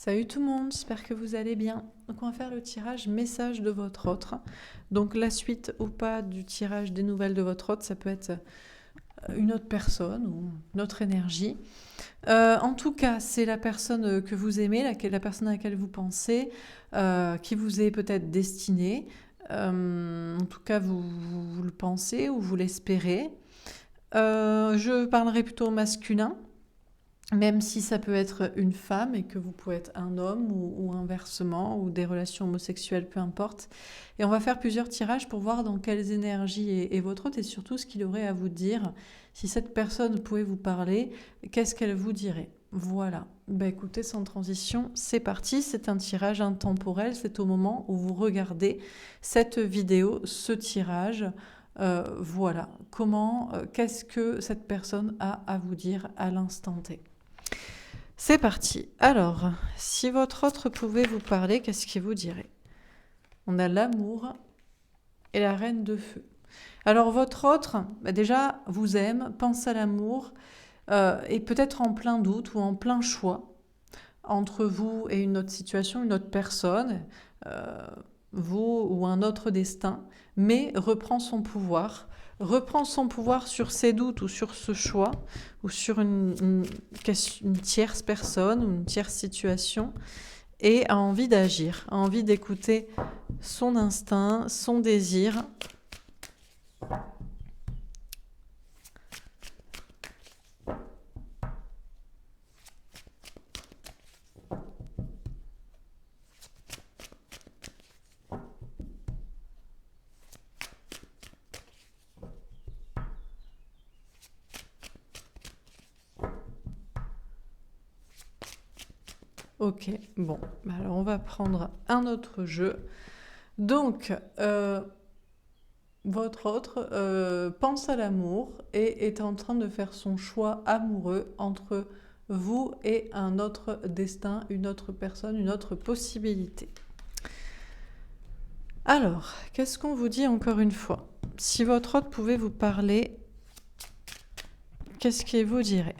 Salut tout le monde, j'espère que vous allez bien. Donc on va faire le tirage message de votre autre. Donc la suite ou pas du tirage des nouvelles de votre autre, ça peut être une autre personne ou une autre énergie. En tout cas, c'est la personne que vous aimez, la personne à laquelle vous pensez, qui vous est peut-être destinée. En tout cas, vous le pensez ou vous l'espérez. Je parlerai plutôt au masculin. Même si ça peut être une femme et que vous pouvez être un homme ou inversement, ou des relations homosexuelles, peu importe. Et on va faire plusieurs tirages pour voir dans quelles énergies est votre hôte et surtout ce qu'il aurait à vous dire. Si cette personne pouvait vous parler, qu'est-ce qu'elle vous dirait? Voilà. Ben écoutez, sans transition, c'est parti. C'est un tirage intemporel. C'est au moment où vous regardez cette vidéo, ce tirage. Voilà. Qu'est-ce que cette personne a à vous dire à l'instant T? C'est parti. Alors, si votre autre pouvait vous parler, qu'est-ce qu'il vous dirait? On a l'amour et la reine de feu. Alors, votre autre, déjà, vous aime, pense à l'amour, et peut-être en plein doute ou en plein choix entre vous et une autre situation, une autre personne, vous ou un autre destin, mais reprend son pouvoir sur ses doutes ou sur ce choix ou sur une tierce personne ou une tierce situation et a envie d'agir, a envie d'écouter son instinct, son désir. Ok, bon, alors on va prendre un autre jeu. Donc, votre autre pense à l'amour et est en train de faire son choix amoureux entre vous et un autre destin, une autre personne, une autre possibilité. Alors, qu'est-ce qu'on vous dit encore une fois? Si votre autre pouvait vous parler, qu'est-ce qu'il vous dirait?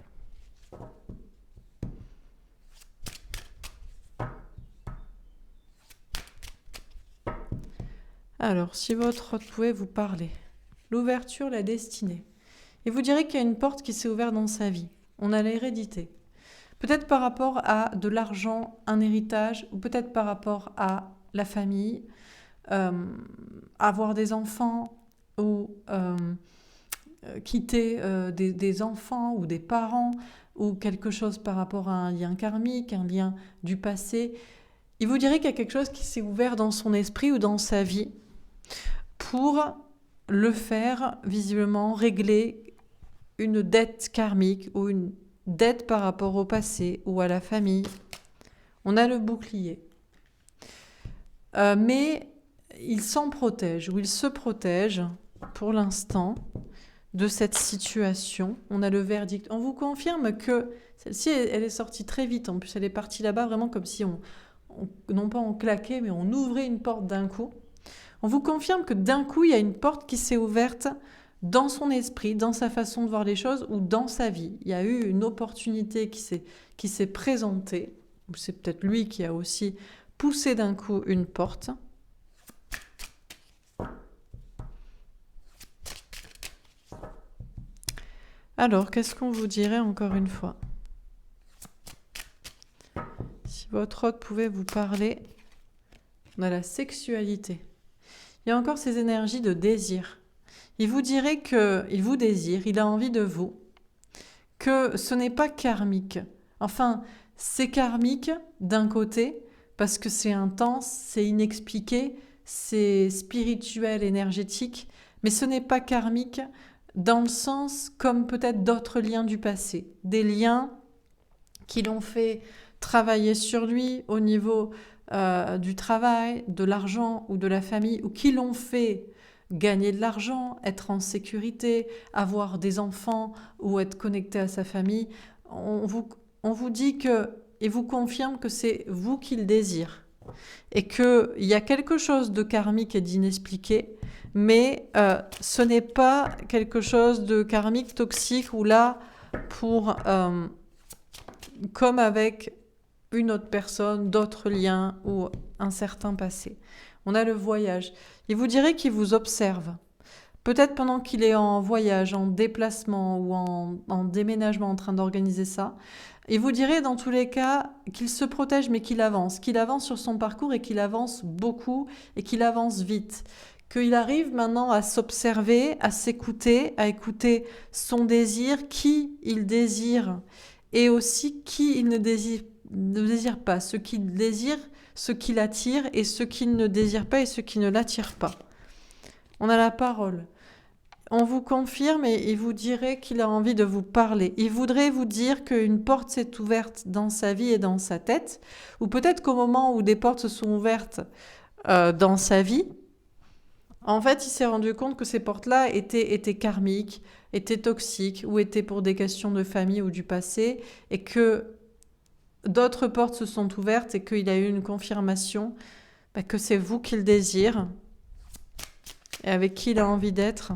Alors, si votre autre pouvait vous parler, l'ouverture, la destinée. Il vous dirait qu'il y a une porte qui s'est ouverte dans sa vie. On a l'hérédité. Peut-être par rapport à de l'argent, un héritage, ou peut-être par rapport à la famille, avoir des enfants, ou quitter des enfants ou des parents, ou quelque chose par rapport à un lien karmique, un lien du passé. Il vous dirait qu'il y a quelque chose qui s'est ouvert dans son esprit ou dans sa vie pour le faire visiblement régler une dette karmique ou une dette par rapport au passé ou à la famille. On a le bouclier. Mais il s'en protège ou il se protège pour l'instant de cette situation. On a le verdict. On vous confirme que celle-ci, elle est sortie très vite. En plus, elle est partie là-bas vraiment comme si non pas on claquait, mais on ouvrait une porte d'un coup. On vous confirme que d'un coup, il y a une porte qui s'est ouverte dans son esprit, dans sa façon de voir les choses ou dans sa vie. Il y a eu une opportunité qui s'est présentée, ou c'est peut-être lui qui a aussi poussé d'un coup une porte. Alors, qu'est-ce qu'on vous dirait encore une fois? Si votre hôte pouvait vous parler, on a la sexualité. Il y a encore ces énergies de désir. Il vous dirait qu'il vous désire, il a envie de vous, que ce n'est pas karmique. Enfin, c'est karmique d'un côté, parce que c'est intense, c'est inexpliqué, c'est spirituel, énergétique, mais ce n'est pas karmique dans le sens comme peut-être d'autres liens du passé. Des liens qui l'ont fait travailler sur lui au niveau du travail, de l'argent ou de la famille, ou qui l'ont fait gagner de l'argent, être en sécurité, avoir des enfants ou être connecté à sa famille. On vous dit que, et vous confirme que c'est vous qui le désire. Et qu'il y a quelque chose de karmique et d'inexpliqué, mais ce n'est pas quelque chose de karmique, toxique, ou là, pour, comme avec une autre personne, d'autres liens ou un certain passé. On a le voyage. Il vous dirait qu'il vous observe. Peut-être pendant qu'il est en voyage, en déplacement ou en déménagement en train d'organiser ça. Il vous dirait dans tous les cas qu'il se protège mais qu'il avance sur son parcours et qu'il avance beaucoup et qu'il avance vite. Qu'il arrive maintenant à s'observer, à s'écouter, à écouter son désir, qui il désire et aussi qui il ne désire pas, ce qu'il désire, ce qui l'attire et ce qu'il ne désire pas et ce qui ne l'attire pas. On a la parole. On vous confirme et il vous dirait qu'il a envie de vous parler. Il voudrait vous dire qu'une porte s'est ouverte dans sa vie et dans sa tête, ou peut-être qu'au moment où des portes se sont ouvertes dans sa vie, en fait, il s'est rendu compte que ces portes-là étaient karmiques, étaient toxiques, ou étaient pour des questions de famille ou du passé, et que d'autres portes se sont ouvertes et qu'il a eu une confirmation que c'est vous qu'il désire et avec qui il a envie d'être.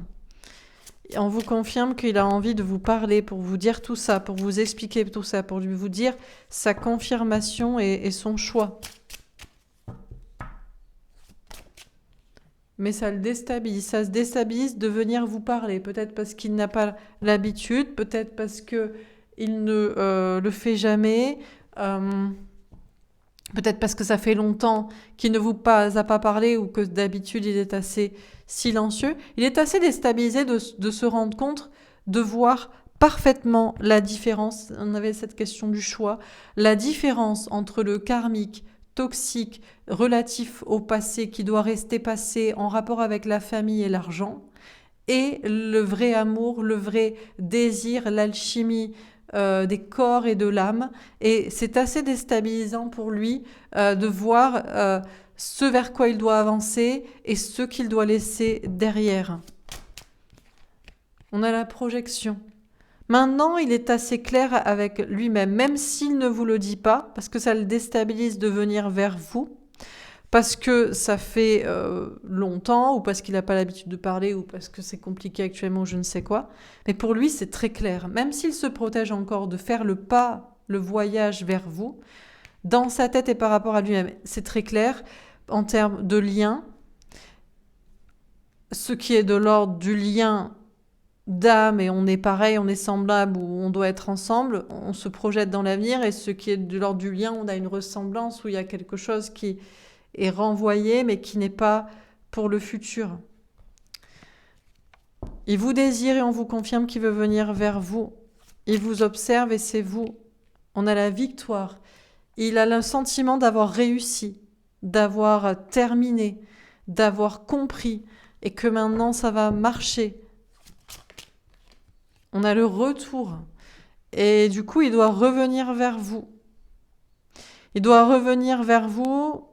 Et on vous confirme qu'il a envie de vous parler pour vous dire tout ça, pour vous expliquer tout ça, pour lui vous dire sa confirmation et son choix. Mais ça le déstabilise, ça se déstabilise de venir vous parler, peut-être parce qu'il n'a pas l'habitude, peut-être parce qu'il ne le fait jamais, peut-être parce que ça fait longtemps qu'il ne vous a pas parlé ou que d'habitude il est assez silencieux. Il est assez déstabilisé de se rendre compte, de voir parfaitement la différence. On avait cette question du choix. La différence entre le karmique, toxique, relatif au passé, qui doit rester passé en rapport avec la famille et l'argent, et le vrai amour, le vrai désir, l'alchimie, des corps et de l'âme. Et c'est assez déstabilisant pour lui de voir ce vers quoi il doit avancer et ce qu'il doit laisser derrière. On a la projection. Maintenant, il est assez clair avec lui-même, même s'il ne vous le dit pas, parce que ça le déstabilise de venir vers vous, parce que ça fait longtemps, ou parce qu'il n'a pas l'habitude de parler, ou parce que c'est compliqué actuellement, je ne sais quoi. Mais pour lui, c'est très clair. Même s'il se protège encore de faire le pas, le voyage vers vous, dans sa tête et par rapport à lui-même, c'est très clair en termes de lien. Ce qui est de l'ordre du lien d'âme, et on est pareil, on est semblable, ou on doit être ensemble, on se projette dans l'avenir, et ce qui est de l'ordre du lien, on a une ressemblance, où il y a quelque chose qui est renvoyé, mais qui n'est pas pour le futur. Il vous désire et on vous confirme qu'il veut venir vers vous. Il vous observe et c'est vous. On a la victoire. Il a le sentiment d'avoir réussi, d'avoir terminé, d'avoir compris, et que maintenant ça va marcher. On a le retour. Et du coup, il doit revenir vers vous. Il doit revenir vers vous.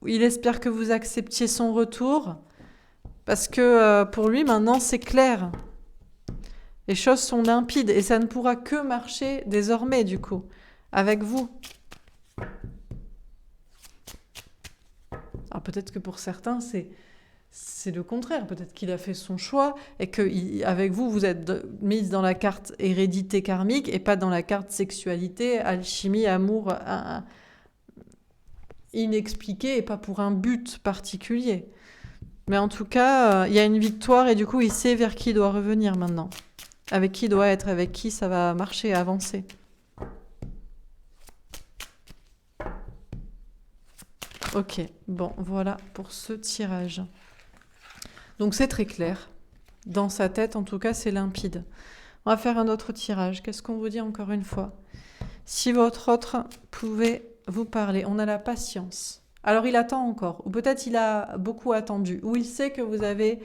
Il espère que vous acceptiez son retour. Parce que pour lui, maintenant, c'est clair. Les choses sont limpides. Et ça ne pourra que marcher désormais, du coup, avec vous. Alors peut-être que pour certains, c'est le contraire. Peut-être qu'il a fait son choix et qu'avec vous, vous êtes mise dans la carte hérédité karmique et pas dans la carte sexualité, alchimie, amour inexpliqué et pas pour un but particulier. Mais en tout cas, il y a une victoire et du coup, il sait vers qui il doit revenir maintenant. Avec qui il doit être, avec qui ça va marcher, avancer. Ok, bon, voilà pour ce tirage. Donc c'est très clair. Dans sa tête, en tout cas, c'est limpide. On va faire un autre tirage. Qu'est-ce qu'on vous dit encore une fois? Si votre autre pouvait vous parler, on a la patience. Alors il attend encore, ou peut-être il a beaucoup attendu, ou il sait que vous avez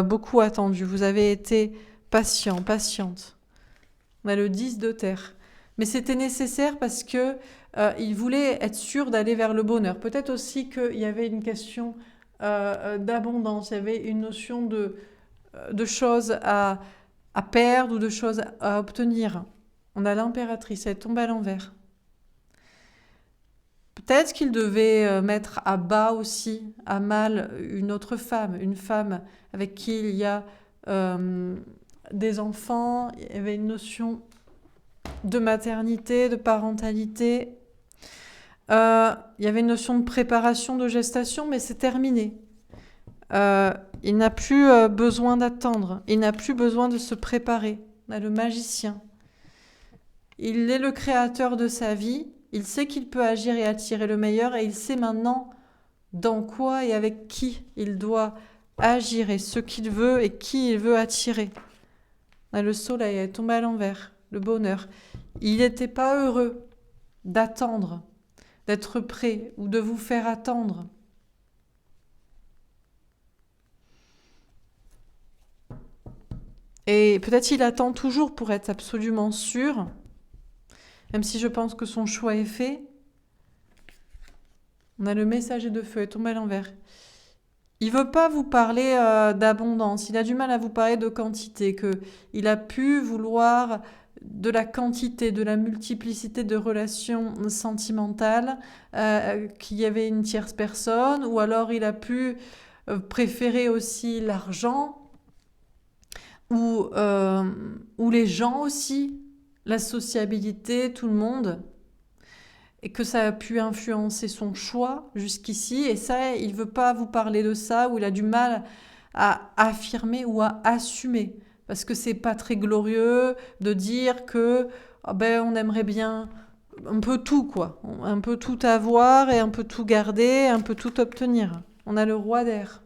beaucoup attendu, vous avez été patient, patiente. On a le 10 de terre. Mais c'était nécessaire parce que il voulait être sûr d'aller vers le bonheur. Peut-être aussi qu'il y avait une question d'abondance, il y avait une notion de choses à perdre ou de choses à obtenir. On a l'impératrice, elle tombe à l'envers. Peut-être qu'il devait mettre à bas aussi, à mal, une autre femme, une femme avec qui il y a des enfants, il y avait une notion de maternité, de parentalité. Il y avait une notion de préparation, de gestation, mais c'est terminé. Il n'a plus besoin d'attendre. Il n'a plus besoin de se préparer. On a le magicien. Il est le créateur de sa vie. Il sait qu'il peut agir et attirer le meilleur. Et il sait maintenant dans quoi et avec qui il doit agir et ce qu'il veut et qui il veut attirer. On a le soleil, elle est tombée à l'envers. Le bonheur. Il n'était pas heureux d'attendre, d'être prêt ou de vous faire attendre. Et peut-être il attend toujours pour être absolument sûr, même si je pense que son choix est fait. On a le messager de feu, est tombé à l'envers. Il veut pas vous parler d'abondance, il a du mal à vous parler de quantité, qu'il a pu vouloir de la quantité, de la multiplicité de relations sentimentales, qu'il y avait une tierce personne, ou alors il a pu préférer aussi l'argent, ou les gens aussi, la sociabilité, tout le monde, et que ça a pu influencer son choix jusqu'ici, et ça, il veut pas vous parler de ça, ou il a du mal à affirmer ou à assumer, parce que c'est pas très glorieux de dire que on aimerait bien un peu tout, quoi, un peu tout avoir et un peu tout garder, un peu tout obtenir. On a le roi d'air.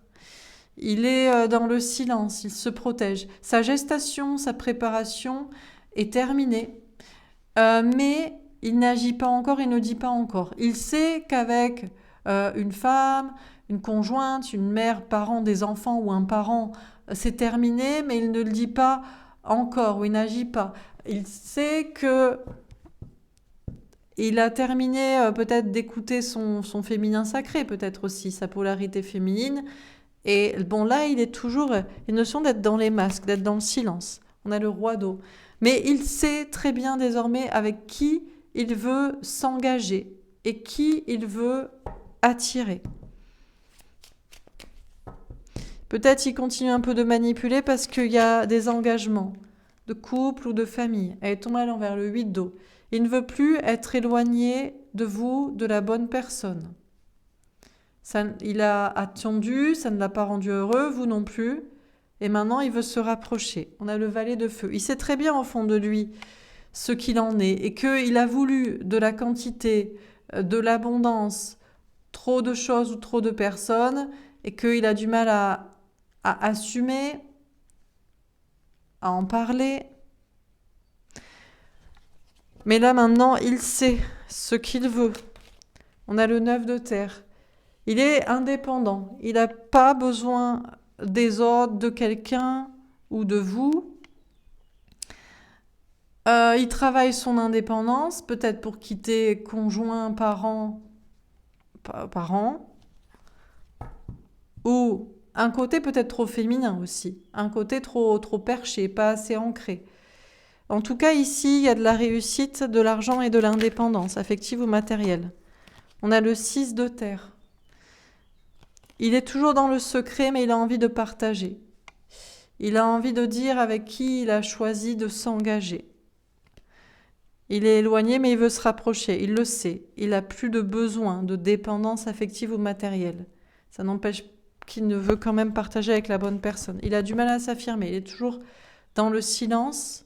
Il est dans le silence, il se protège. Sa gestation, sa préparation est terminée, mais il n'agit pas encore, il ne dit pas encore. Il sait qu'avec une femme, une conjointe, une mère, parent des enfants ou un parent, c'est terminé, mais il ne le dit pas encore ou il n'agit pas. Il sait que il a terminé peut-être d'écouter son féminin sacré, peut-être aussi sa polarité féminine. Et bon, là, il est toujours une notion d'être dans les masques, d'être dans le silence. On a le roi d'eau. Mais il sait très bien désormais avec qui il veut s'engager et qui il veut attirer. Peut-être il continue un peu de manipuler parce qu'il y a des engagements de couple ou de famille. Elle est tombée à l'envers, le 8 d'eau. Il ne veut plus être éloigné de vous, de la bonne personne. Il a attendu, ça ne l'a pas rendu heureux, vous non plus. Et maintenant, il veut se rapprocher. On a le valet de feu. Il sait très bien au fond de lui ce qu'il en est et qu'il a voulu de la quantité, de l'abondance, trop de choses ou trop de personnes et qu'il a du mal à assumer, à en parler. Mais là, maintenant, il sait ce qu'il veut. On a le 9 de terre. Il est indépendant. Il n'a pas besoin des autres, de quelqu'un ou de vous. Il travaille son indépendance, peut-être pour quitter conjoint, parent, ou un côté peut-être trop féminin aussi, un côté trop perché, pas assez ancré. En tout cas, ici, il y a de la réussite, de l'argent et de l'indépendance, affective ou matérielle. On a le 6 de terre. Il est toujours dans le secret, mais il a envie de partager. Il a envie de dire avec qui il a choisi de s'engager. Il est éloigné, mais il veut se rapprocher. Il le sait. Il n'a plus de besoin de dépendance affective ou matérielle. Ça n'empêche qu'il ne veut quand même partager avec la bonne personne. Il a du mal à s'affirmer. Il est toujours dans le silence.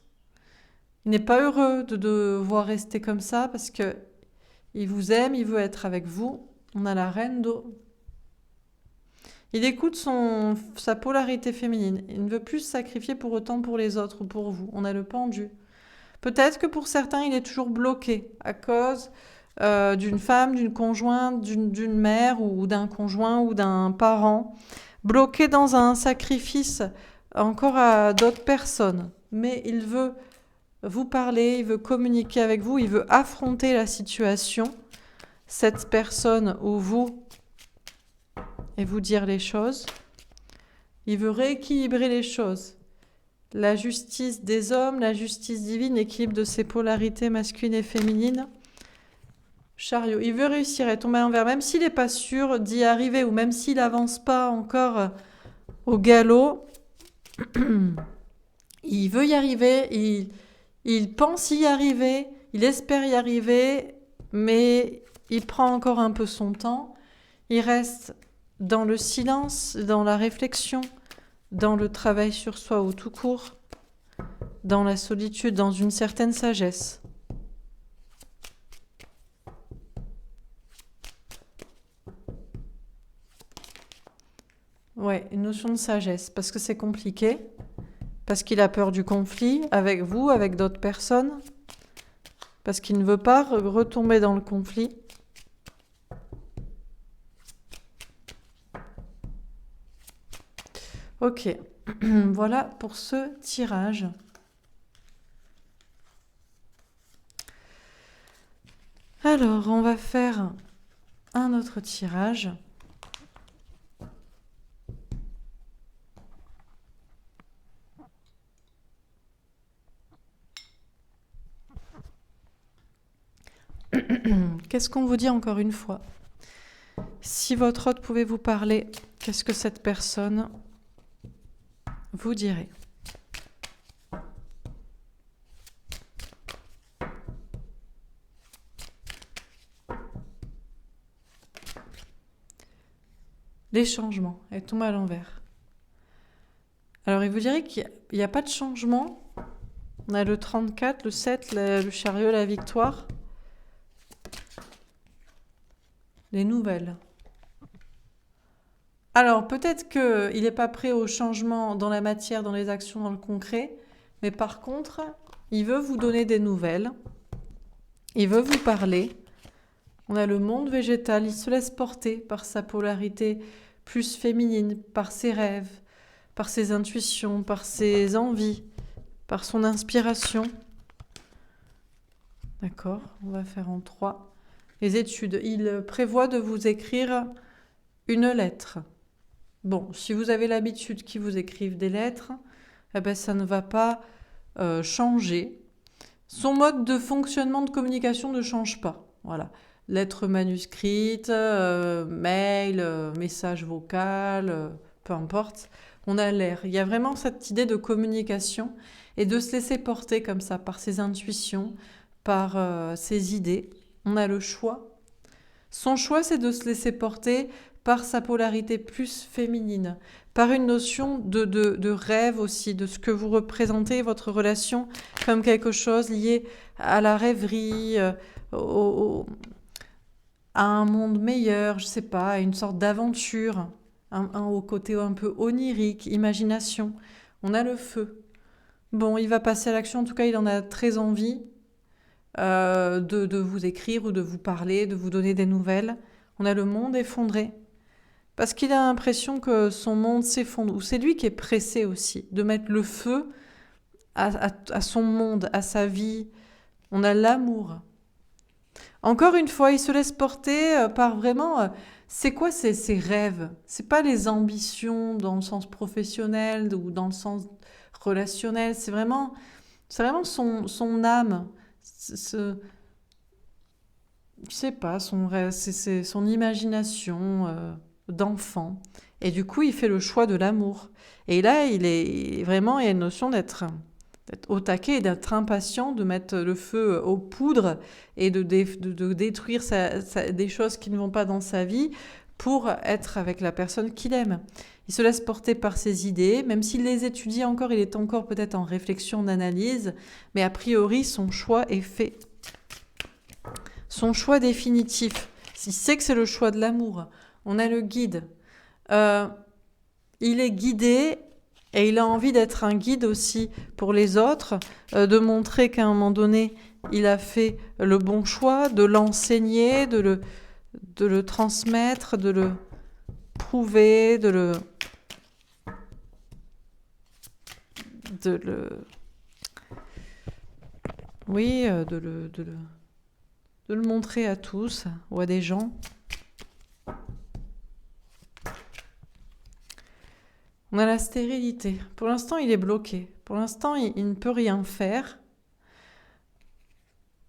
Il n'est pas heureux de devoir rester comme ça parce que il vous aime, il veut être avec vous. On a la reine d'eau. Il écoute sa polarité féminine. Il ne veut plus se sacrifier pour autant pour les autres ou pour vous. On a le pendu. Peut-être que pour certains, il est toujours bloqué à cause d'une femme, d'une conjointe, d'une mère ou d'un conjoint ou d'un parent. Bloqué dans un sacrifice encore à d'autres personnes. Mais il veut vous parler, il veut communiquer avec vous, il veut affronter la situation, cette personne ou vous, et vous dire les choses. Il veut rééquilibrer les choses. La justice des hommes, la justice divine, l'équilibre de ses polarités masculines et féminines. Chariot, il veut réussir à tomber à l'envers, même s'il n'est pas sûr d'y arriver, ou même s'il n'avance pas encore au galop. Il veut y arriver, il pense y arriver, il espère y arriver, mais il prend encore un peu son temps. Il reste dans le silence, dans la réflexion, dans le travail sur soi ou tout court, dans la solitude, dans une certaine sagesse. Ouais, une notion de sagesse, parce que c'est compliqué, parce qu'il a peur du conflit avec vous, avec d'autres personnes, parce qu'il ne veut pas retomber dans le conflit. Ok, voilà pour ce tirage. Alors, on va faire un autre tirage. Qu'est-ce qu'on vous dit encore une fois? Si votre hôte pouvait vous parler, qu'est-ce que cette personne vous dirait? Les changements, elle tombe à l'envers. Alors, il vous dirait qu'il n'y a pas de changement. On a le 34, le 7, le chariot, la victoire. Les nouvelles. Alors, peut-être qu'il n'est pas prêt au changement dans la matière, dans les actions, dans le concret, mais par contre, il veut vous donner des nouvelles. Il veut vous parler. On a le monde végétal, il se laisse porter par sa polarité plus féminine, par ses rêves, par ses intuitions, par ses envies, par son inspiration. D'accord, on va faire en 3. Les études, il prévoit de vous écrire une lettre. Bon, si vous avez l'habitude qu'ils vous écrivent des lettres, eh ben, ça ne va pas changer. Son mode de fonctionnement de communication ne change pas. Voilà. Lettre manuscrite, mail, message vocal, peu importe. On a l'air. Il y a vraiment cette idée de communication et de se laisser porter comme ça par ses intuitions, par ses idées. On a le choix. Son choix, c'est de se laisser porter par sa polarité plus féminine, par une notion de rêve aussi, de ce que vous représentez, votre relation, comme quelque chose lié à la rêverie, à un monde meilleur, je sais pas, à une sorte d'aventure, au côté un peu onirique, imagination. On a le feu. Bon, il va passer à l'action, en tout cas, il en a très envie de vous écrire ou de vous parler, de vous donner des nouvelles. On a le monde effondré. Parce qu'il a l'impression que son monde s'effondre, ou c'est lui qui est pressé aussi, de mettre le feu à son monde, à sa vie. On a l'amour. Encore une fois, il se laisse porter par vraiment... c'est quoi ses rêves? C'est pas les ambitions dans le sens professionnel ou dans le sens relationnel, c'est vraiment son âme. Je sais pas, son rêve, c'est son imagination d'enfant. Et du coup, il fait le choix de l'amour. Et là, il y a une notion d'être au taquet et d'être impatient, de mettre le feu aux poudres et de détruire des choses qui ne vont pas dans sa vie pour être avec la personne qu'il aime. Il se laisse porter par ses idées, même s'il les étudie encore, il est encore peut-être en réflexion, d'analyse, mais a priori, son choix est fait. Son choix définitif. Il sait que c'est le choix de l'amour. On a le guide. Il est guidé et il a envie d'être un guide aussi pour les autres, de montrer qu'à un moment donné, il a fait le bon choix, de l'enseigner, de le transmettre, de le prouver, de le montrer à tous ou à des gens. On a la stérilité. Pour l'instant, il est bloqué. Pour l'instant, il ne peut rien faire.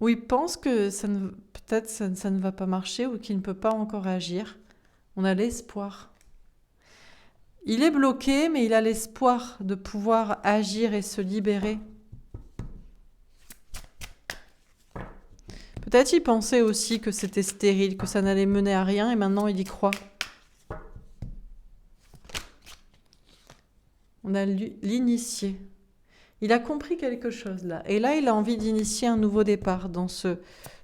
Ou il pense que peut-être ça ne va pas marcher ou qu'il ne peut pas encore agir. On a l'espoir. Il est bloqué, mais il a l'espoir de pouvoir agir et se libérer. Peut-être il pensait aussi que c'était stérile, que ça n'allait mener à rien, et maintenant il y croit. On a l'initié. Il a compris quelque chose là. Et là, il a envie d'initier un nouveau départ dans ce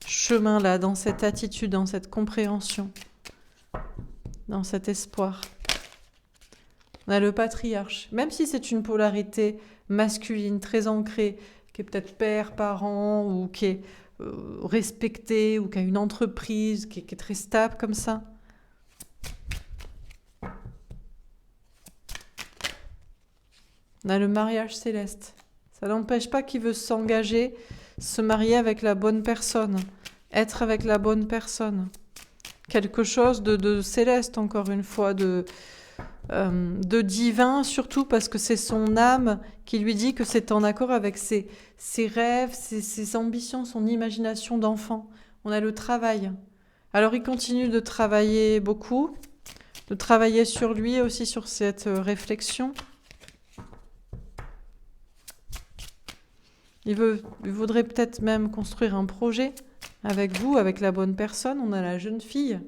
chemin-là, dans cette attitude, dans cette compréhension, dans cet espoir. On a le patriarche. Même si c'est une polarité masculine très ancrée, qui est peut-être père, parent, ou qui est respecté, ou qui a une entreprise, qui est très stable comme ça. On a le mariage céleste. Ça n'empêche pas qu'il veut s'engager, se marier avec la bonne personne, être avec la bonne personne. Quelque chose de céleste, encore une fois, de divin, surtout parce que c'est son âme qui lui dit que c'est en accord avec ses rêves, ses ambitions, son imagination d'enfant. On a le travail. Alors il continue de travailler beaucoup, de travailler sur lui aussi, sur cette réflexion. Il voudrait peut-être même construire un projet avec vous, avec la bonne personne. On a la jeune fille.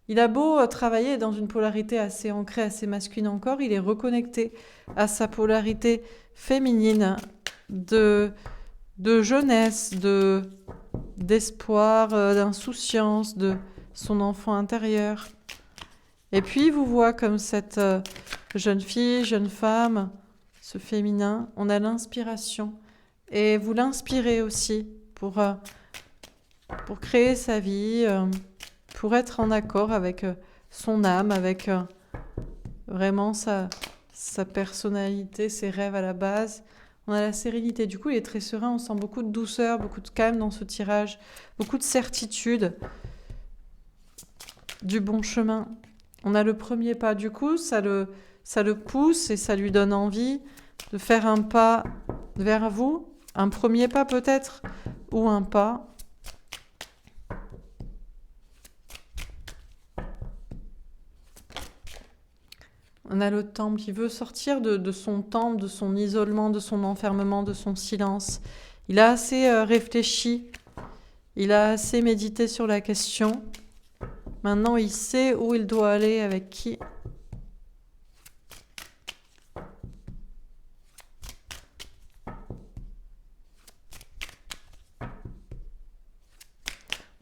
Il a beau travailler dans une polarité assez ancrée, assez masculine encore, il est reconnecté à sa polarité féminine de jeunesse, d'espoir, d'insouciance, de son enfant intérieur. Et puis il vous voit comme cette jeune fille, jeune femme, ce féminin. On a l'inspiration. Et vous l'inspirez aussi pour créer sa vie, pour être en accord avec son âme, avec vraiment sa personnalité, ses rêves à la base. On a la sérénité. Du coup, il est très serein. On sent beaucoup de douceur, beaucoup de calme dans ce tirage, beaucoup de certitude, du bon chemin. On a le premier pas. Du coup, ça le pousse et ça lui donne envie de faire un pas vers vous. Un premier pas peut-être, ou un pas. On a le temple qui veut sortir de son temple, de son isolement, de son enfermement, de son silence. Il a assez réfléchi, il a assez médité sur la question. Maintenant, il sait où il doit aller, avec qui.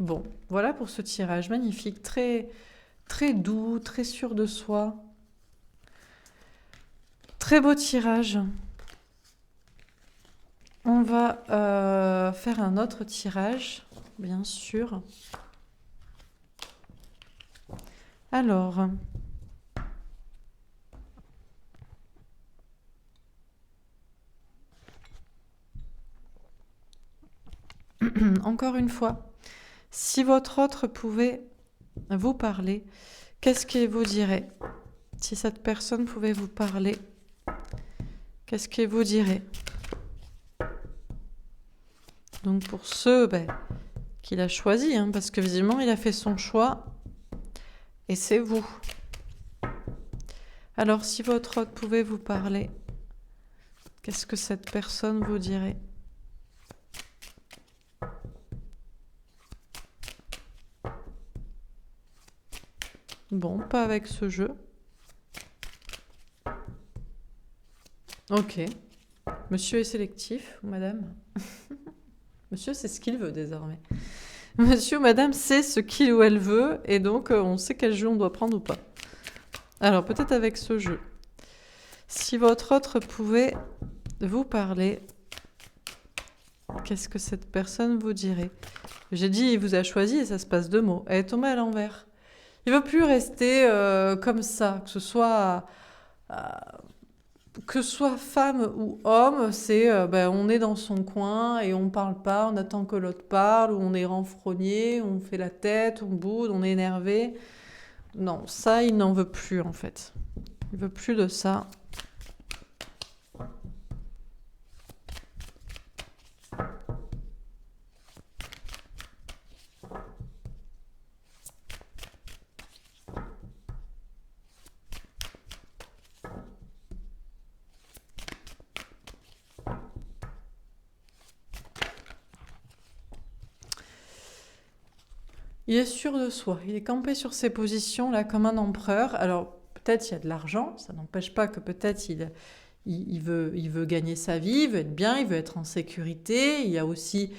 Bon, voilà pour ce tirage magnifique, très, très doux, très sûr de soi. Très beau tirage. On va faire un autre tirage, bien sûr. Alors, encore une fois, si votre autre pouvait vous parler, qu'est-ce qu'il vous dirait? Si cette personne pouvait vous parler, qu'est-ce qu'il vous dirait? Donc pour ceux qu'il a choisis, parce que visiblement il a fait son choix, et c'est vous. Alors si votre autre pouvait vous parler, qu'est-ce que cette personne vous dirait? Bon, pas avec ce jeu. Ok. Monsieur est sélectif, ou madame? Monsieur, c'est ce qu'il veut désormais. Monsieur ou madame sait ce qu'il ou elle veut, et donc on sait quel jeu on doit prendre ou pas. Alors, peut-être avec ce jeu. Si votre autre pouvait vous parler, qu'est-ce que cette personne vous dirait? J'ai dit, il vous a choisi, et ça se passe 2 mots. Elle est tombée à l'envers. Il ne veut plus rester comme ça, que ce soit femme ou homme, c'est on est dans son coin et on parle pas, on attend que l'autre parle, ou on est renfrogné, on fait la tête, on boude, on est énervé. Non, ça, il n'en veut plus en fait. Il veut plus de ça. Il est sûr de soi. Il est campé sur ses positions, là, comme un empereur. Alors, peut-être il y a de l'argent. Ça n'empêche pas que peut-être il veut gagner sa vie, il veut être bien, il veut être en sécurité. Il y a aussi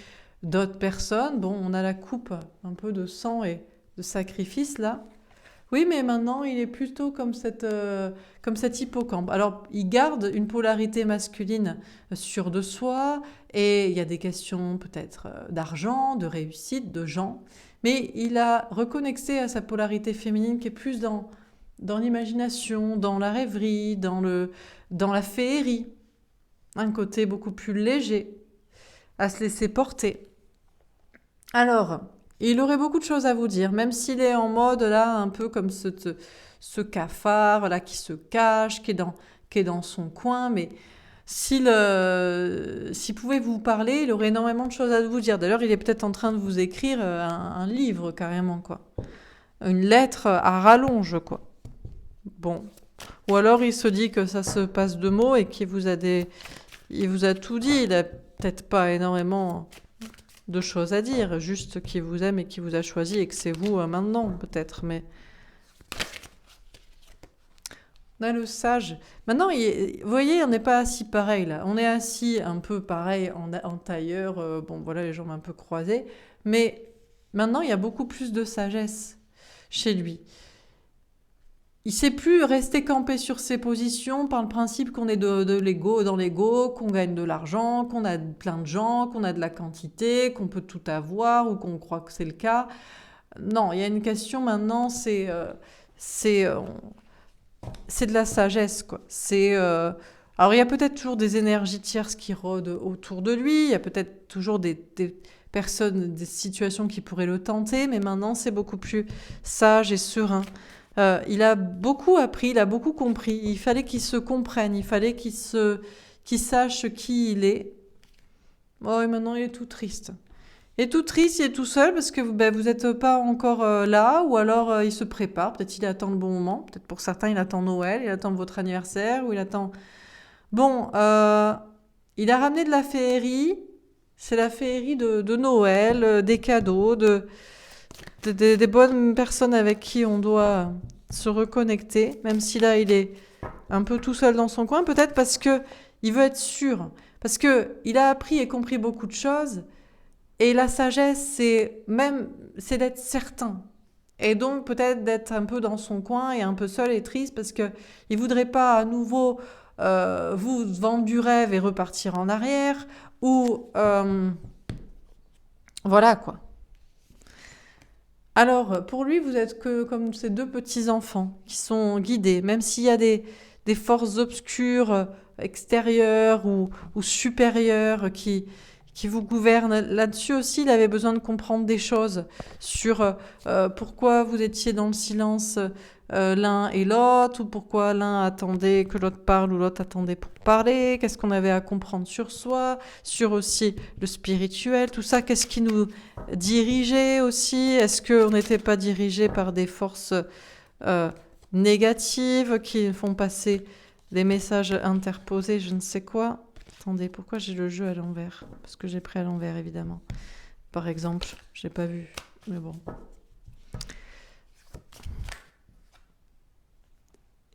d'autres personnes. Bon, on a la coupe un peu de sang et de sacrifice, là. Oui, mais maintenant, il est plutôt comme cet hippocampe. Alors, il garde une polarité masculine sûre de soi, et il y a des questions peut-être d'argent, de réussite, de gens, mais il a reconnecté à sa polarité féminine qui est plus dans l'imagination, dans la rêverie, dans la féerie. Un côté beaucoup plus léger, à se laisser porter. Alors, il aurait beaucoup de choses à vous dire, même s'il est en mode là, un peu comme ce cafard là qui se cache, qui est dans son coin, mais s'il pouvait vous parler, il aurait énormément de choses à vous dire. D'ailleurs, il est peut-être en train de vous écrire un livre carrément, quoi. Une lettre à rallonge, quoi. Bon. Ou alors il se dit que ça se passe de mots et il vous a tout dit. Il a peut-être pas énormément de choses à dire, juste qu'il vous aime et qu'il vous a choisi et que c'est vous maintenant, peut-être. Mais on a le sage. Maintenant, vous voyez, on n'est pas assis pareil là. On est assis un peu pareil en tailleur. Bon, voilà, les jambes un peu croisées. Mais maintenant, il y a beaucoup plus de sagesse chez lui. Il ne sait plus rester campé sur ses positions par le principe qu'on est de l'ego dans l'ego, qu'on gagne de l'argent, qu'on a plein de gens, qu'on a de la quantité, qu'on peut tout avoir ou qu'on croit que c'est le cas. Non, il y a une question maintenant, c'est de la sagesse, quoi. Alors il y a peut-être toujours des énergies tierces qui rôdent autour de lui, il y a peut-être toujours des personnes, des situations qui pourraient le tenter, mais maintenant c'est beaucoup plus sage et serein. Il a beaucoup appris, il a beaucoup compris. Il fallait qu'il se comprenne, il fallait qu'il sache qui il est. Oh, et maintenant il est tout triste. Il est tout triste, il est tout seul parce que vous n'êtes pas encore là, ou alors il se prépare. Peut-être il attend le bon moment. Peut-être pour certains il attend Noël, il attend votre anniversaire, ou il attend. Bon, il a ramené de la féerie. C'est la féerie de Noël, des cadeaux, des bonnes personnes avec qui on doit se reconnecter, même si là il est un peu tout seul dans son coin, peut-être parce que il veut être sûr, parce que il a appris et compris beaucoup de choses, et la sagesse c'est d'être certain, et donc peut-être d'être un peu dans son coin et un peu seul et triste parce que il voudrait pas à nouveau vous vendre du rêve et repartir en arrière, ou voilà quoi. Alors, pour lui, vous êtes que comme ces deux petits-enfants qui sont guidés, même s'il y a des forces obscures extérieures ou supérieures qui vous gouvernent. Là-dessus aussi, il avait besoin de comprendre des choses sur pourquoi vous étiez dans le silence l'un et l'autre, ou pourquoi l'un attendait que l'autre parle ou l'autre attendait pour parler, qu'est-ce qu'on avait à comprendre sur soi, sur aussi le spirituel, tout ça, qu'est-ce qui nous dirigeait aussi, est-ce qu'on n'était pas dirigé par des forces euh, négatives qui font passer des messages interposés, je ne sais quoi. Attendez, pourquoi j'ai le jeu à l'envers? Parce que j'ai pris à l'envers, évidemment. Par exemple, je n'ai pas vu, mais bon.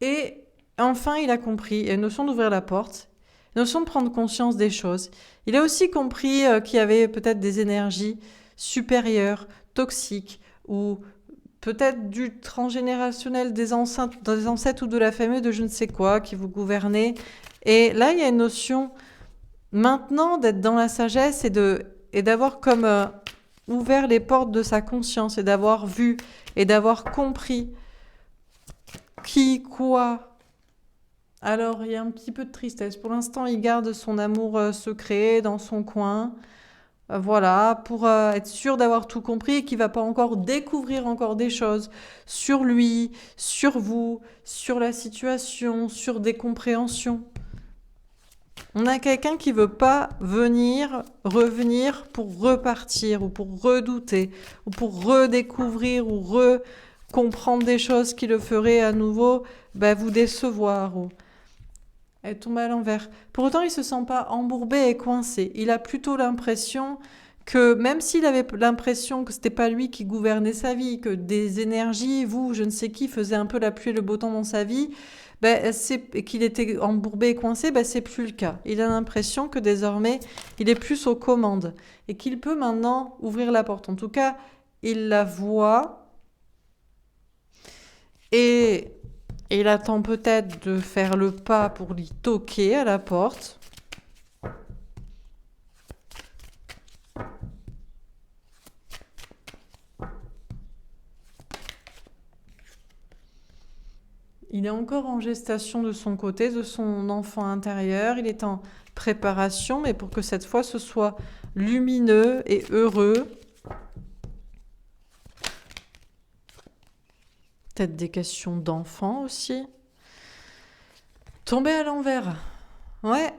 Et enfin, il a compris, il y a une notion d'ouvrir la porte, une notion de prendre conscience des choses. Il a aussi compris qu'il y avait peut-être des énergies supérieures, toxiques, ou peut-être du transgénérationnel des ancêtres ou de la famille de je ne sais quoi qui vous gouvernaient. Et là, il y a une notion maintenant d'être dans la sagesse et d'avoir comme ouvert les portes de sa conscience et d'avoir vu et d'avoir compris qui, quoi. Alors, il y a un petit peu de tristesse. Pour l'instant, il garde son amour secret dans son coin. Voilà, pour être sûr d'avoir tout compris et qu'il ne va pas encore découvrir encore des choses sur lui, sur vous, sur la situation, sur des compréhensions. On a quelqu'un qui ne veut pas revenir pour repartir, ou pour redouter, ou pour redécouvrir, ou comprendre des choses qui le feraient à nouveau vous décevoir. Elle tombe à l'envers. Pour autant, il ne se sent pas embourbé et coincé. Il a plutôt l'impression que même s'il avait l'impression que c'était pas lui qui gouvernait sa vie, que des énergies, vous, je ne sais qui, faisaient un peu la pluie et le beau temps dans sa vie, et qu'il était embourbé et coincé, c'est plus le cas. Il a l'impression que désormais, il est plus aux commandes et qu'il peut maintenant ouvrir la porte. En tout cas, il la voit et il attend peut-être de faire le pas pour lui toquer à la porte. Il est encore en gestation de son côté, de son enfant intérieur. Il est en préparation, mais pour que cette fois ce soit lumineux et heureux. Peut-être des questions d'enfants aussi. Tomber à l'envers. Ouais,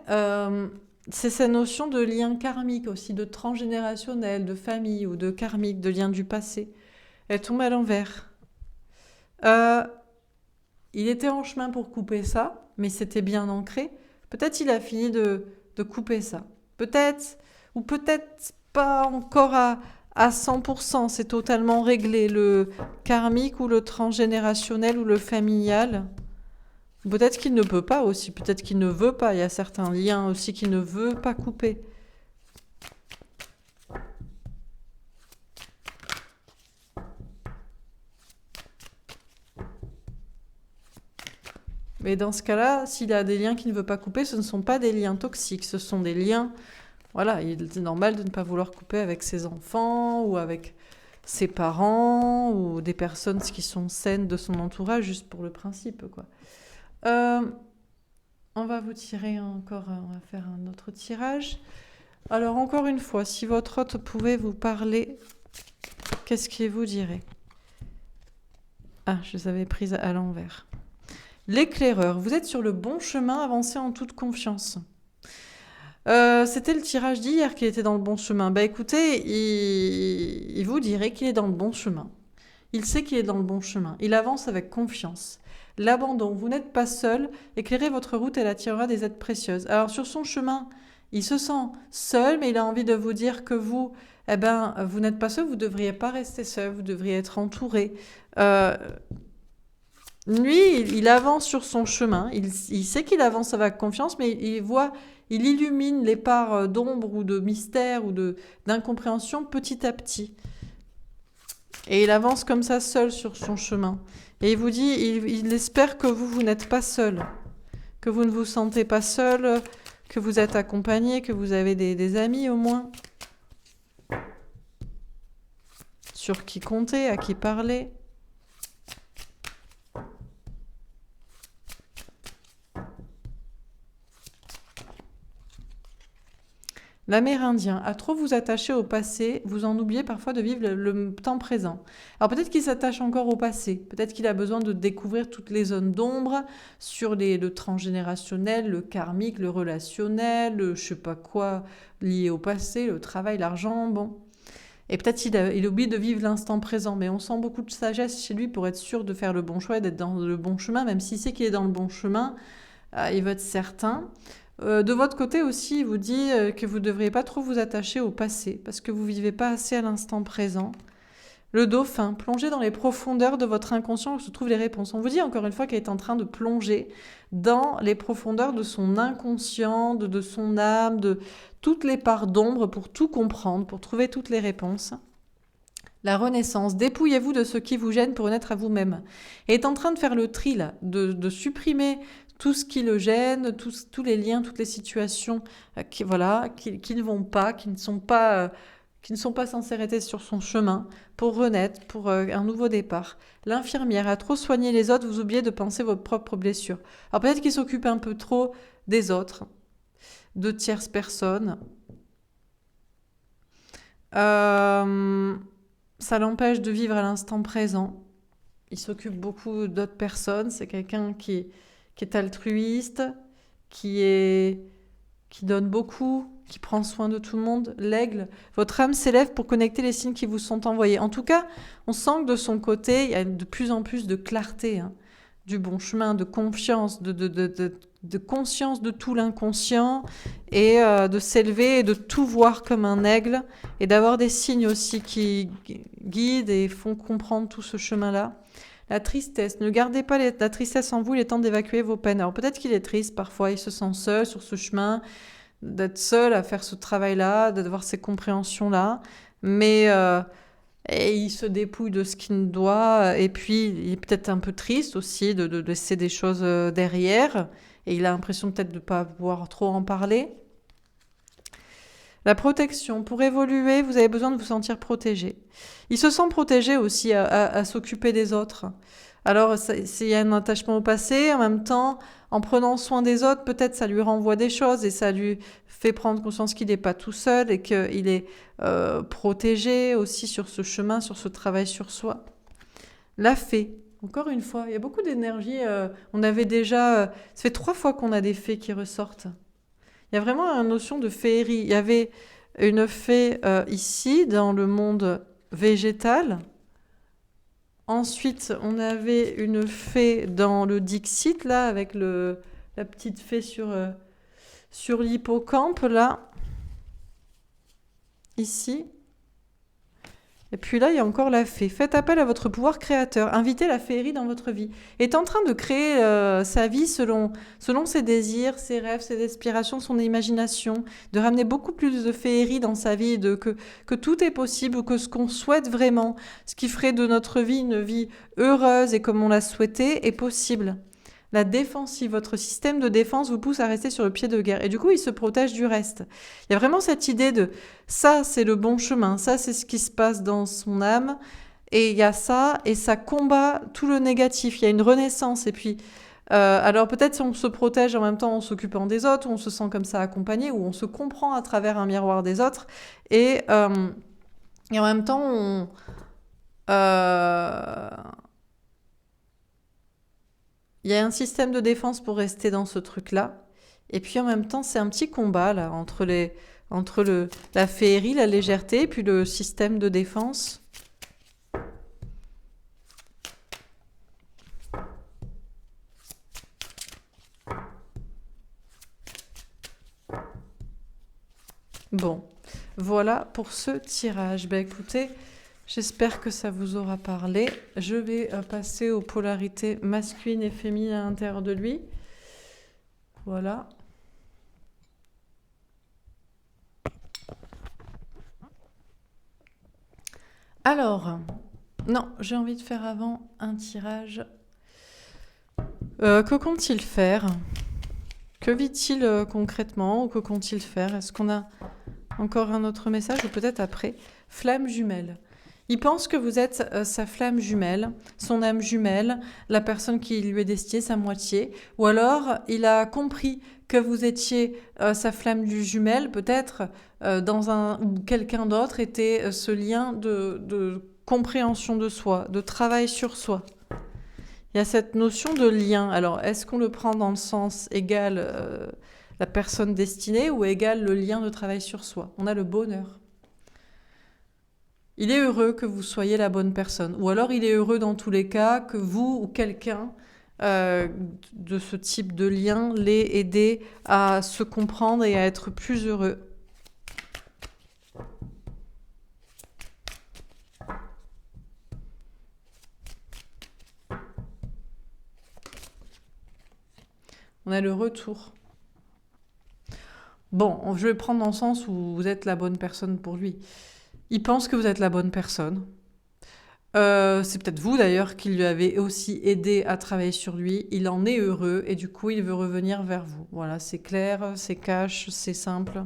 c'est cette notion de lien karmique aussi, de transgénérationnel, de famille ou de karmique, de lien du passé. Elle tombe à l'envers. Il était en chemin pour couper ça, mais c'était bien ancré. Peut-être il a fini de couper ça. Peut-être, ou peut-être pas encore à 100%, c'est totalement réglé, le karmique ou le transgénérationnel ou le familial. Peut-être qu'il ne peut pas aussi, peut-être qu'il ne veut pas. Il y a certains liens aussi qu'il ne veut pas couper. Mais dans ce cas-là, s'il a des liens qu'il ne veut pas couper, ce ne sont pas des liens toxiques, ce sont des liens... Voilà, il est normal de ne pas vouloir couper avec ses enfants ou avec ses parents ou des personnes qui sont saines de son entourage, juste pour le principe, quoi. On va vous tirer encore, on va faire un autre tirage. Alors, encore une fois, si votre hôte pouvait vous parler, qu'est-ce qu'il vous dirait? Ah, je les avais prises à l'envers. L'éclaireur, vous êtes sur le bon chemin, avancez en toute confiance. C'était le tirage d'hier qui était dans le bon chemin. Écoutez, il vous dirait qu'il est dans le bon chemin. Il sait qu'il est dans le bon chemin. Il avance avec confiance. L'abandon, vous n'êtes pas seul. Éclairez votre route, elle attirera des aides précieuses. Alors sur son chemin, il se sent seul, mais il a envie de vous dire que vous, vous n'êtes pas seul, vous ne devriez pas rester seul, vous devriez être entouré. Lui, il avance sur son chemin, il sait qu'il avance avec confiance, mais il illumine les parts d'ombre ou de mystère ou d'incompréhension petit à petit. Et il avance comme ça seul sur son chemin. Et il vous dit, il espère que vous n'êtes pas seul, que vous ne vous sentez pas seul, que vous êtes accompagné, que vous avez des amis au moins, sur qui compter, à qui parler. L'Amérindien, à trop vous attacher au passé, vous en oubliez parfois de vivre le temps présent. Alors peut-être qu'il s'attache encore au passé, peut-être qu'il a besoin de découvrir toutes les zones d'ombre sur le transgénérationnel, le karmique, le relationnel, le je sais pas quoi lié au passé, le travail, l'argent, bon. Et peut-être il oublie de vivre l'instant présent, mais on sent beaucoup de sagesse chez lui pour être sûr de faire le bon choix et d'être dans le bon chemin, même s'il sait qu'il est dans le bon chemin, il veut être certain. De votre côté aussi, il vous dit que vous ne devriez pas trop vous attacher au passé, parce que vous ne vivez pas assez à l'instant présent. Le dauphin, plongez dans les profondeurs de votre inconscient où se trouvent les réponses. On vous dit encore une fois qu'elle est en train de plonger dans les profondeurs de son inconscient, de son âme, de toutes les parts d'ombre pour tout comprendre, pour trouver toutes les réponses. La renaissance, dépouillez-vous de ce qui vous gêne pour naître à vous-même. Elle est en train de faire le tri là, de supprimer tout ce qui le gêne, tous les liens, toutes les situations qui ne vont pas, qui ne sont pas censées être sur son chemin, pour renaître, pour un nouveau départ. L'infirmière, à trop soigner les autres, vous oubliez de penser vos propres blessures. Alors peut-être qu'il s'occupe un peu trop des autres, de tierces personnes. Ça l'empêche de vivre à l'instant présent. Il s'occupe beaucoup d'autres personnes. C'est quelqu'un qui est altruiste, qui donne beaucoup, qui prend soin de tout le monde. L'aigle, votre âme s'élève pour connecter les signes qui vous sont envoyés. En tout cas, on sent que de son côté, il y a de plus en plus de clarté, du bon chemin, de confiance, de conscience de tout l'inconscient et de s'élever et de tout voir comme un aigle et d'avoir des signes aussi qui guident et font comprendre tout ce chemin-là. La tristesse, ne gardez pas la tristesse en vous, il est temps d'évacuer vos peines. Alors peut-être qu'il est triste, parfois il se sent seul sur ce chemin, d'être seul à faire ce travail-là, d'avoir ces compréhensions-là, mais et il se dépouille de ce qu'il doit, et puis il est peut-être un peu triste aussi de laisser des choses derrière, et il a l'impression peut-être de ne pas pouvoir trop en parler. La protection. Pour évoluer, vous avez besoin de vous sentir protégé. Il se sent protégé aussi à s'occuper des autres. Alors, il y a un attachement au passé, en même temps, en prenant soin des autres, peut-être ça lui renvoie des choses et ça lui fait prendre conscience qu'il n'est pas tout seul et qu'il est protégé aussi sur ce chemin, sur ce travail sur soi. La fée. Encore une fois, il y a beaucoup d'énergie. On avait déjà... ça fait 3 fois qu'on a des fées qui ressortent. Il y a vraiment une notion de féerie. Il y avait une fée ici, dans le monde végétal. Ensuite, on avait une fée dans le Dixit, là, avec la petite fée sur l'hippocampe, là. Ici. Et puis là, il y a encore la fée. Faites appel à votre pouvoir créateur. Invitez la féerie dans votre vie. Est en train de créer sa vie selon ses désirs, ses rêves, ses aspirations, son imagination. De ramener beaucoup plus de féerie dans sa vie. Que tout est possible, que ce qu'on souhaite vraiment, ce qui ferait de notre vie une vie heureuse et comme on l'a souhaité, est possible. La défensive, votre système de défense vous pousse à rester sur le pied de guerre. Et du coup, il se protège du reste. Il y a vraiment cette idée de ça, c'est le bon chemin, ça, c'est ce qui se passe dans son âme. Et il y a ça, et ça combat tout le négatif. Il y a une renaissance. Et puis, alors peut-être si on se protège en même temps en s'occupant des autres, ou on se sent comme ça accompagné, ou on se comprend à travers un miroir des autres. Et en même temps, il y a un système de défense pour rester dans ce truc-là. Et puis en même temps, c'est un petit combat là, entre la féerie, la légèreté, et puis le système de défense. Bon, voilà pour ce tirage. Ben écoutez, j'espère que ça vous aura parlé. Je vais passer aux polarités masculines et féminines à l'intérieur de lui. Voilà. Alors, non, j'ai envie de faire avant un tirage. Que compte-t-il faire ? Que vit-il concrètement ou que compte-t-il faire ? Est-ce qu'on a encore un autre message ou peut-être après ? Flamme jumelle. Il pense que vous êtes sa flamme jumelle, son âme jumelle, la personne qui lui est destinée, sa moitié. Ou alors, il a compris que vous étiez sa flamme jumelle, peut-être ou quelqu'un d'autre était ce lien de compréhension de soi, de travail sur soi. Il y a cette notion de lien. Alors, est-ce qu'on le prend dans le sens égal la personne destinée ou égal le lien de travail sur soi ? On a le bonheur. Il est heureux que vous soyez la bonne personne. Ou alors il est heureux dans tous les cas que vous ou quelqu'un de ce type de lien l'ait aidé à se comprendre et à être plus heureux. On a le retour. Bon, je vais prendre dans le sens où vous êtes la bonne personne pour lui. Il pense que vous êtes la bonne personne. C'est peut-être vous d'ailleurs qui lui avez aussi aidé à travailler sur lui. Il en est heureux et du coup il veut revenir vers vous. Voilà, c'est clair, c'est cash, c'est simple.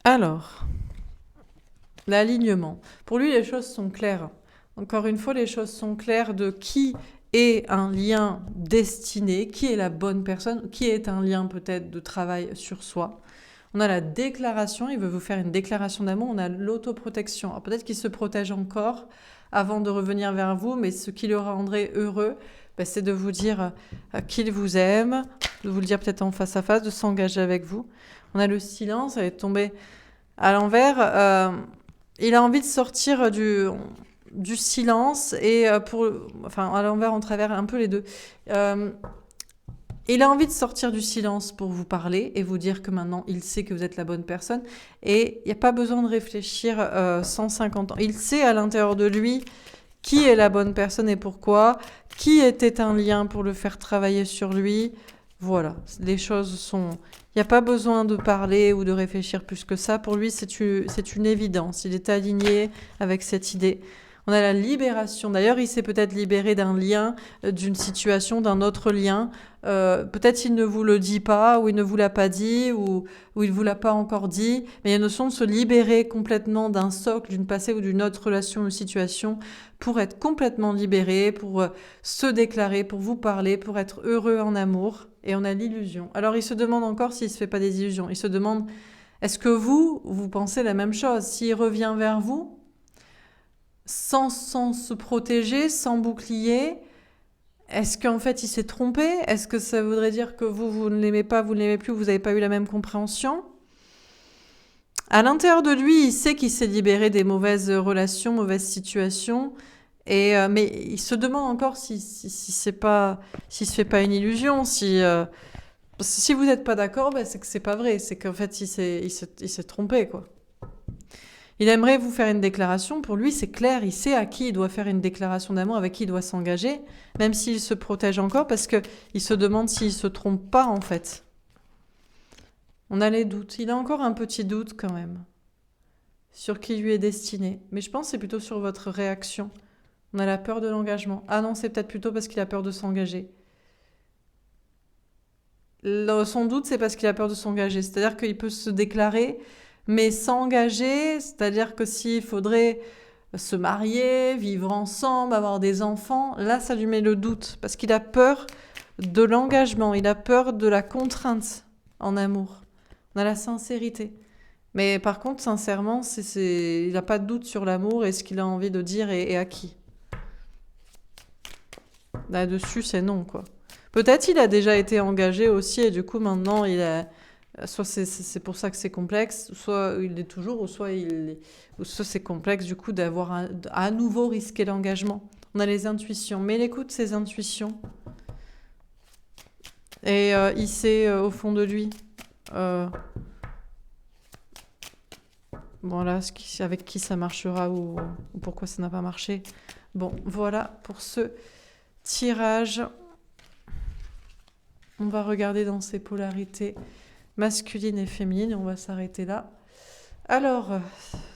Alors, l'alignement. Pour lui, les choses sont claires. Encore une fois, les choses sont claires de qui est un lien destiné, qui est la bonne personne, qui est un lien peut-être de travail sur soi. On a la déclaration, il veut vous faire une déclaration d'amour, on a l'autoprotection. Alors peut-être qu'il se protège encore avant de revenir vers vous, mais ce qui le rendrait heureux, c'est de vous dire qu'il vous aime, de vous le dire peut-être en face à face, de s'engager avec vous. On a le silence, elle est tombée à l'envers. Il a envie de sortir du silence et à l'envers, en travers, un peu les deux. Il a envie de sortir du silence pour vous parler et vous dire que maintenant, il sait que vous êtes la bonne personne. Et il n'y a pas besoin de réfléchir 150 ans. Il sait à l'intérieur de lui qui est la bonne personne et pourquoi, qui était un lien pour le faire travailler sur lui. Voilà, les choses sont... Il n'y a pas besoin de parler ou de réfléchir plus que ça. Pour lui, c'est une évidence. Il est aligné avec cette idée. On a la libération. D'ailleurs, il s'est peut-être libéré d'un lien, d'une situation, d'un autre lien. Peut-être il ne vous le dit pas, ou il ne vous l'a pas dit, ou il ne vous l'a pas encore dit. Mais il y a une notion de se libérer complètement d'un socle, d'une passée ou d'une autre relation ou situation pour être complètement libéré, pour se déclarer, pour vous parler, pour être heureux en amour. Et on a l'illusion. Alors, il se demande encore s'il ne se fait pas des illusions. Il se demande, est-ce que vous pensez la même chose? S'il revient vers vous, sans se protéger, sans bouclier, est-ce qu'en fait il s'est trompé? Est-ce que ça voudrait dire que vous ne l'aimez pas, vous ne l'aimez plus, vous n'avez pas eu la même compréhension? À l'intérieur de lui, il sait qu'il s'est libéré des mauvaises relations, mauvaises situations, mais il se demande encore si se fait pas une illusion, si vous n'êtes pas d'accord, c'est que c'est pas vrai, c'est qu'en fait il s'est trompé, quoi. Il aimerait vous faire une déclaration. Pour lui, c'est clair. Il sait à qui il doit faire une déclaration d'amour, avec qui il doit s'engager, même s'il se protège encore, parce qu'il se demande s'il ne se trompe pas, en fait. On a les doutes. Il a encore un petit doute, quand même, sur qui lui est destiné. Mais je pense que c'est plutôt sur votre réaction. On a la peur de l'engagement. Ah non, c'est peut-être plutôt parce qu'il a peur de s'engager. Son doute, c'est parce qu'il a peur de s'engager. C'est-à-dire qu'il peut se déclarer... Mais s'engager, c'est-à-dire que s'il faudrait se marier, vivre ensemble, avoir des enfants, là, ça lui met le doute. Parce qu'il a peur de l'engagement, il a peur de la contrainte en amour. On a la sincérité. Mais par contre, sincèrement, il n'a pas de doute sur l'amour et ce qu'il a envie de dire et à qui. Là-dessus, c'est non, quoi. Peut-être il a déjà été engagé aussi et du coup, maintenant, il a... Soit c'est pour ça que c'est complexe, soit il l'est toujours, ou soit c'est complexe du coup d'avoir à nouveau risqué l'engagement. On a les intuitions, mais il écoute ses intuitions. Et il sait au fond de lui, voilà, avec qui ça marchera ou pourquoi ça n'a pas marché. Bon, voilà pour ce tirage. On va regarder dans ses polarités masculine et féminine, on va s'arrêter là. Alors,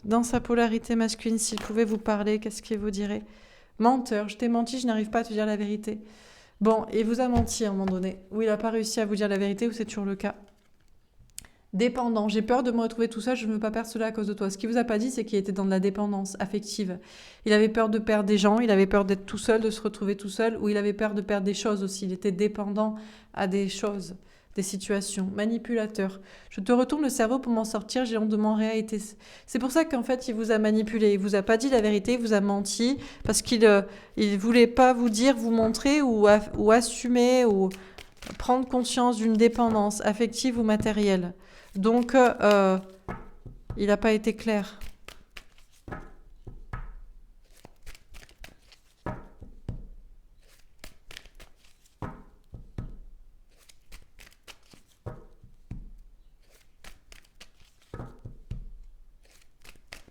dans sa polarité masculine, s'il pouvait vous parler, qu'est-ce qu'il vous dirait? Menteur, je t'ai menti, je n'arrive pas à te dire la vérité. Bon, il vous a menti à un moment donné, ou il n'a pas réussi à vous dire la vérité, ou c'est toujours le cas. Dépendant, j'ai peur de me retrouver tout seul, je ne veux pas perdre cela à cause de toi. Ce qu'il vous a pas dit, c'est qu'il était dans de la dépendance affective. Il avait peur de perdre des gens, il avait peur d'être tout seul, de se retrouver tout seul, ou il avait peur de perdre des choses aussi. Il était dépendant à des choses. Des situations, manipulateur. Je te retourne le cerveau pour m'en sortir, j'ai honte de mon réalité. C'est pour ça qu'en fait, il vous a manipulé. Il vous a pas dit la vérité, il vous a menti, parce qu'il voulait pas vous dire, vous montrer ou assumer ou prendre conscience d'une dépendance affective ou matérielle. Donc, il n'a pas été clair.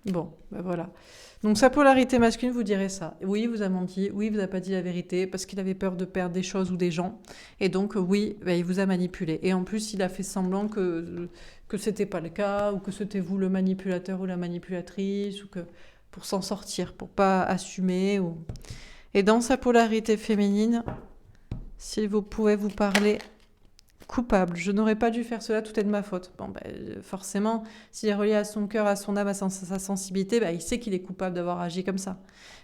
Bon, ben voilà. Donc sa polarité masculine vous dirait ça. Oui, il vous a menti, oui, il vous a pas dit la vérité parce qu'il avait peur de perdre des choses ou des gens. Et donc oui, ben, il vous a manipulé. Et en plus, il a fait semblant que c'était pas le cas ou que c'était vous le manipulateur ou la manipulatrice ou que pour s'en sortir, pour pas assumer. Et dans sa polarité féminine, si vous pouvez vous parler... Coupable, je n'aurais pas dû faire cela, tout est de ma faute. Bon, forcément, s'il est relié à son cœur, à son âme, à sa sensibilité, il sait qu'il est coupable d'avoir agi comme ça.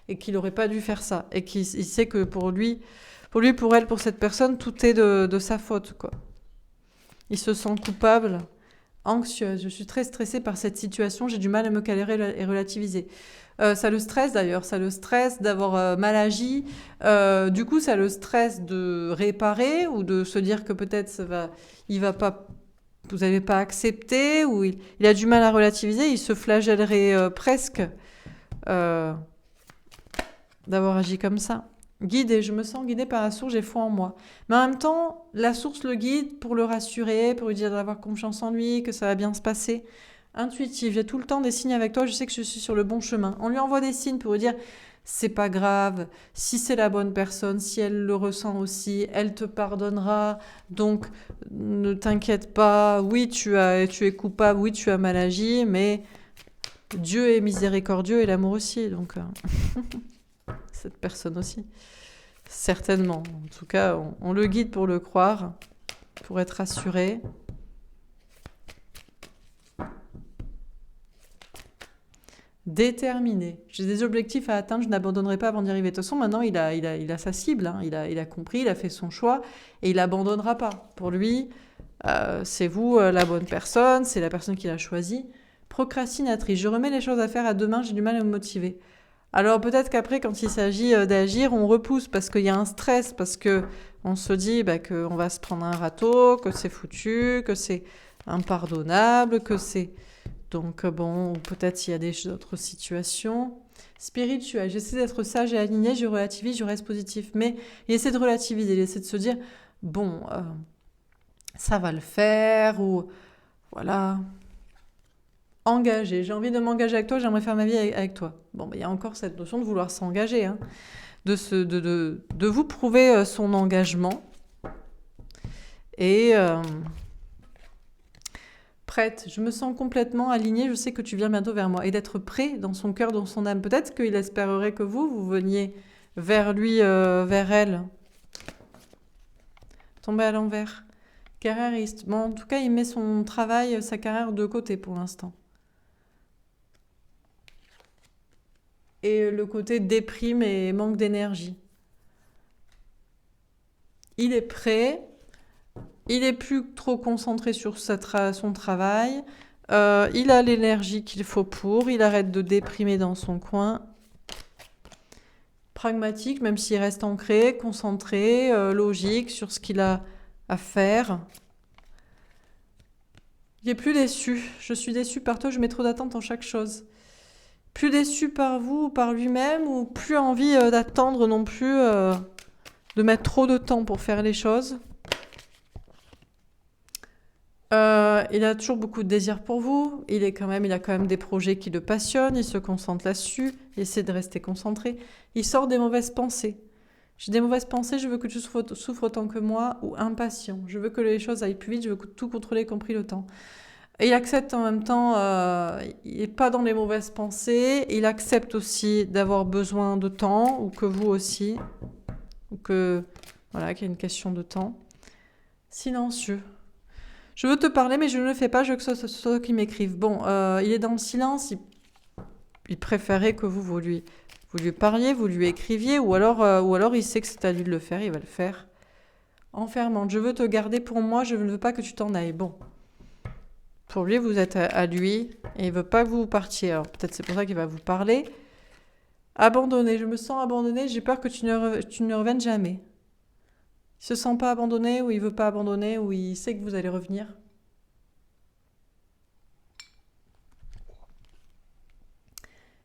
Et qu'il n'aurait pas dû faire ça. Et qu'il sait que pour lui, pour elle, pour cette personne, tout est de sa faute, quoi. Il se sent coupable, anxieuse. Je suis très stressée par cette situation, j'ai du mal à me caler et relativiser. Ça le stresse d'ailleurs, ça le stresse d'avoir mal agi. Du coup, ça le stresse de réparer ou de se dire que peut-être il va pas, vous n'allez pas accepter ou il a du mal à relativiser. Il se flagellerait presque euh, d'avoir agi comme ça. Guidé, je me sens guidée par la source, j'ai foi en moi. Mais en même temps, la source le guide pour le rassurer, pour lui dire d'avoir confiance en lui, que ça va bien se passer. Intuitif, j'ai tout le temps des signes avec toi, je sais que je suis sur le bon chemin. On lui envoie des signes pour lui dire c'est pas grave, si c'est la bonne personne, si elle le ressent aussi, elle te pardonnera. Donc ne t'inquiète pas, oui tu es coupable, oui tu as mal agi, mais Dieu est miséricordieux et l'amour aussi, donc cette personne aussi. Certainement. En tout cas, on le guide pour le croire, pour être rassuré. Déterminé. J'ai des objectifs à atteindre, je n'abandonnerai pas avant d'y arriver. De toute façon, maintenant, il a sa cible. Hein. Il a compris, il a fait son choix et il n'abandonnera pas. Pour lui, c'est vous la bonne personne, c'est la personne qu'il a choisie. Procrastinatrice. Je remets les choses à faire à demain, j'ai du mal à me motiver. Alors peut-être qu'après, quand il s'agit d'agir, on repousse parce qu'il y a un stress, parce que on se dit qu'on va se prendre un râteau, que c'est foutu, que c'est impardonnable, que c'est... Donc bon, peut-être il y a d'autres situations. Spirituel, j'essaie d'être sage et aligné, je relativise, je reste positif. Mais il essaie de relativiser, il essaie de se dire, bon, ça va le faire, ou voilà... Engagé, j'ai envie de m'engager avec toi, j'aimerais faire ma vie avec toi. Bon, il y a encore cette notion de vouloir s'engager, hein, de vous prouver son engagement. Et prête, je me sens complètement alignée, je sais que tu viens bientôt vers moi. Et d'être prêt dans son cœur, dans son âme. Peut-être qu'il espérerait que vous veniez vers lui, vers elle. Tomber à l'envers. Carriériste. Bon, en tout cas, il met son travail, sa carrière de côté pour l'instant. Et le côté déprime et manque d'énergie. Il est prêt, il est plus trop concentré sur son travail, il a l'énergie qu'il faut pour, il arrête de déprimer dans son coin. Pragmatique, même s'il reste ancré, concentré, logique sur ce qu'il a à faire. Il est plus déçu. Je suis déçu par toi, je mets trop d'attente en chaque chose. Plus déçu par vous ou par lui-même, ou plus envie d'attendre non plus, de mettre trop de temps pour faire les choses. Il a toujours beaucoup de désir pour vous. Il a quand même des projets qui le passionnent. Il se concentre là-dessus. Il essaie de rester concentré. Il sort des mauvaises pensées. J'ai des mauvaises pensées, je veux que tu souffres autant que moi, ou impatient. Je veux que les choses aillent plus vite, je veux tout contrôler, y compris le temps. Et il accepte en même temps, il n'est pas dans les mauvaises pensées, il accepte aussi d'avoir besoin de temps, ou que vous aussi, ou que, voilà, qu'il y a une question de temps. Silencieux. Je veux te parler, mais je ne le fais pas, je veux que ce soit toi qui m'écrive. Bon, il est dans le silence, il préférait que vous lui parliez, vous lui écriviez, ou alors il sait que c'est à lui de le faire, il va le faire. Enfermante, je veux te garder pour moi, je ne veux pas que tu t'en ailles. Bon, pour lui, vous êtes à lui, et il ne veut pas que vous partiez. Alors peut-être c'est pour ça qu'il va vous parler. Abandonné, je me sens abandonné, j'ai peur que tu ne reviennes jamais. Il se sent pas abandonné, ou il veut pas abandonner, ou il sait que vous allez revenir.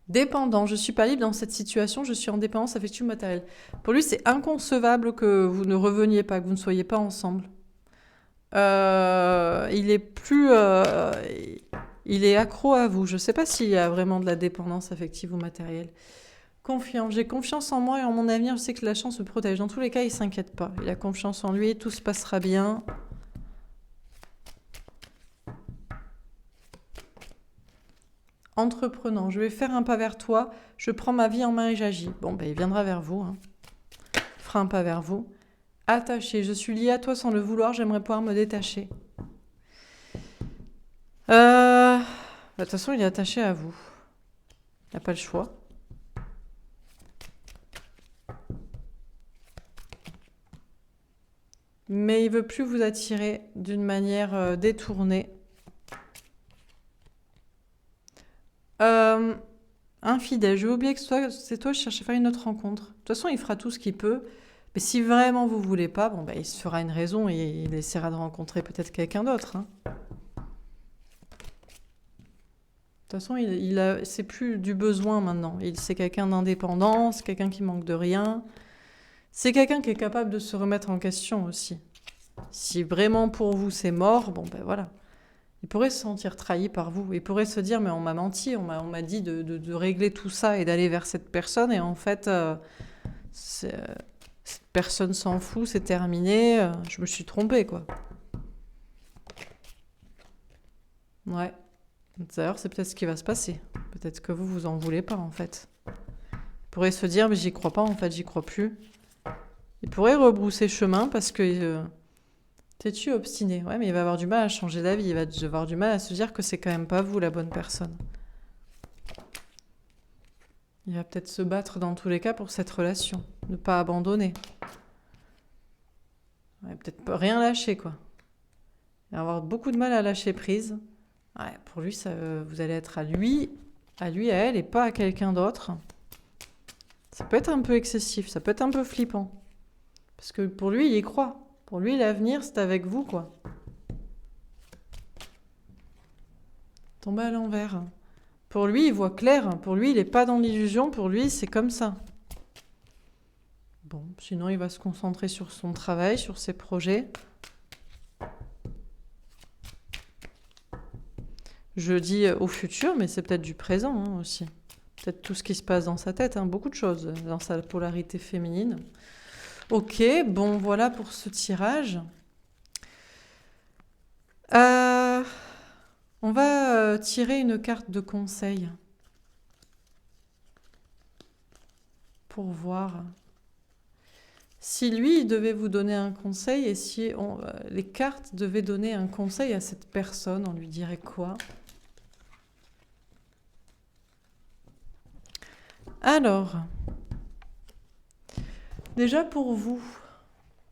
Dépendant, je suis pas libre dans cette situation, je suis en dépendance affective matérielle. Pour lui, c'est inconcevable que vous ne reveniez pas, que vous ne soyez pas ensemble. Il est plus, il est accro à vous. Je sais pas s'il y a vraiment de la dépendance affective ou matérielle. Confiance, j'ai confiance en moi et en mon avenir, je sais que la chance me protège. Dans tous les cas, il s'inquiète pas. Il a confiance en lui, tout se passera bien. Entreprenant, je vais faire un pas vers toi, je prends ma vie en main et j'agis. Bon, ben il viendra vers vous, hein. Il fera un pas vers vous. Attaché, je suis liée à toi sans le vouloir, j'aimerais pouvoir me détacher. De toute façon, il est attaché à vous. Il n'a pas le choix. Mais il veut plus vous attirer d'une manière détournée. Infidèle. infidèle. Je vais oublier que c'est toi, je cherche à faire une autre rencontre. De toute façon, il fera tout ce qu'il peut. Mais si vraiment vous voulez pas, bon, bah, il se fera une raison et il essaiera de rencontrer peut-être quelqu'un d'autre. Hein. De toute façon, c'est plus du besoin maintenant. C'est quelqu'un d'indépendant, c'est quelqu'un qui manque de rien. C'est quelqu'un qui est capable de se remettre en question aussi. Si vraiment pour vous c'est mort, bon ben voilà. Il pourrait se sentir trahi par vous. Il pourrait se dire, mais on m'a menti, on m'a dit de régler tout ça et d'aller vers cette personne. Et en fait, cette personne s'en fout, c'est terminé. Je me suis trompée, quoi. Ouais. D'ailleurs, c'est peut-être ce qui va se passer. Peut-être que vous en voulez pas, en fait. Il pourrait se dire, mais j'y crois pas, en fait, j'y crois plus. Il pourrait rebrousser chemin parce que... T'es-tu obstiné? Ouais, mais il va avoir du mal à changer d'avis. Il va avoir du mal à se dire que c'est quand même pas vous la bonne personne. Il va peut-être se battre dans tous les cas pour cette relation. Ne pas abandonner. Ouais, peut-être pas rien lâcher, quoi. Il va avoir beaucoup de mal à lâcher prise. Ouais, pour lui, vous allez être à lui, à elle, et pas à quelqu'un d'autre. Ça peut être un peu excessif, ça peut être un peu flippant. Parce que pour lui, il y croit. Pour lui, l'avenir, c'est avec vous, quoi. Tomber à l'envers. Pour lui, il voit clair. Pour lui, il n'est pas dans l'illusion. Pour lui, c'est comme ça. Bon, sinon, il va se concentrer sur son travail, sur ses projets. Je dis au futur, mais c'est peut-être du présent hein, aussi. Peut-être tout ce qui se passe dans sa tête, hein, beaucoup de choses, dans sa polarité féminine. Ok, bon, voilà pour ce tirage. On va tirer une carte de conseil pour voir si lui il devait vous donner un conseil et si les cartes devaient donner un conseil à cette personne, on lui dirait quoi? Alors, déjà pour vous,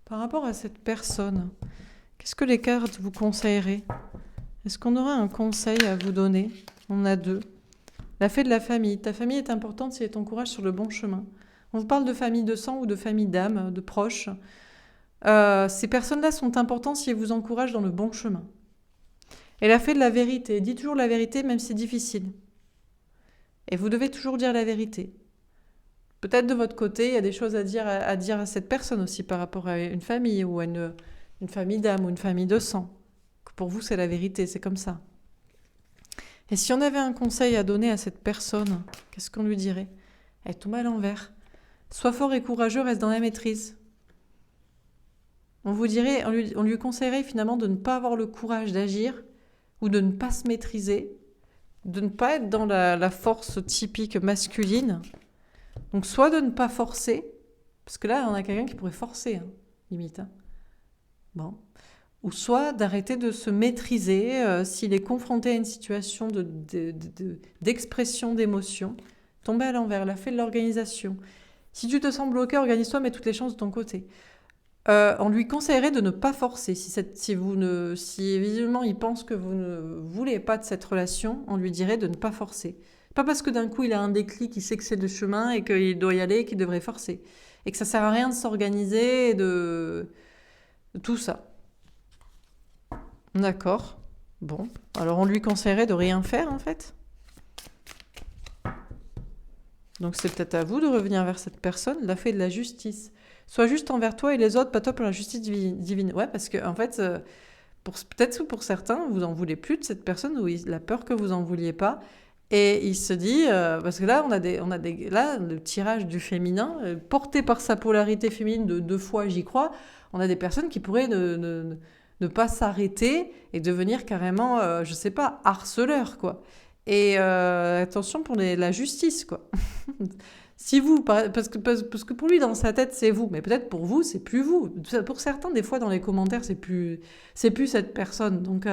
par rapport à cette personne, qu'est-ce que les cartes vous conseilleraient? Est-ce qu'on aurait un conseil à vous donner? On a deux. La fée de la famille. Ta famille est importante si elle t'encourage sur le bon chemin. On vous parle de famille de sang ou de famille d'âme, de proches. Ces personnes-là sont importantes si elles vous encouragent dans le bon chemin. Et la fée de la vérité. Dis toujours la vérité même si c'est difficile. Et vous devez toujours dire la vérité. Peut-être de votre côté, il y a des choses à dire à cette personne aussi par rapport à une famille ou à une famille d'âme ou une famille de sang. Pour vous, c'est la vérité, c'est comme ça. Et si on avait un conseil à donner à cette personne, qu'est-ce qu'on lui dirait? Elle tombe à l'envers. Sois fort et courageux, reste dans la maîtrise. On lui conseillerait finalement de ne pas avoir le courage d'agir ou de ne pas se maîtriser, de ne pas être dans la force typique masculine. Donc soit de ne pas forcer, parce que là on a quelqu'un qui pourrait forcer, hein, limite. Hein. Bon. Ou soit d'arrêter de se maîtriser s'il est confronté à une situation d'expression d'émotion. Tomber à l'envers, la fée de l'organisation. Si tu te sens bloqué, organise-toi, mets toutes les chances de ton côté. On lui conseillerait de ne pas forcer. Si visiblement il pense que vous ne voulez pas de cette relation, on lui dirait de ne pas forcer. Pas parce que d'un coup il a un déclic, il sait que c'est le chemin et qu'il doit y aller, qu'il devrait forcer. Et que ça sert à rien de s'organiser et de tout ça. D'accord. Bon. Alors on lui conseillerait de rien faire en fait. Donc c'est peut-être à vous de revenir vers cette personne, la fée de la justice. Sois juste envers toi et les autres, pas toi pour la justice divine. Ouais, parce que en fait, peut-être pour certains, vous en voulez plus de cette personne ou il a peur que vous en vouliez pas. Et il se dit, parce que là, là, le tirage du féminin, porté par sa polarité féminine de deux fois, j'y crois, on a des personnes qui pourraient ne pas s'arrêter et devenir carrément, je sais pas, harceleur, quoi. Et attention pour la justice, quoi. Si vous, parce que pour lui, dans sa tête, c'est vous, mais peut-être pour vous, c'est plus vous. Pour certains, des fois, dans les commentaires, c'est plus cette personne. Donc,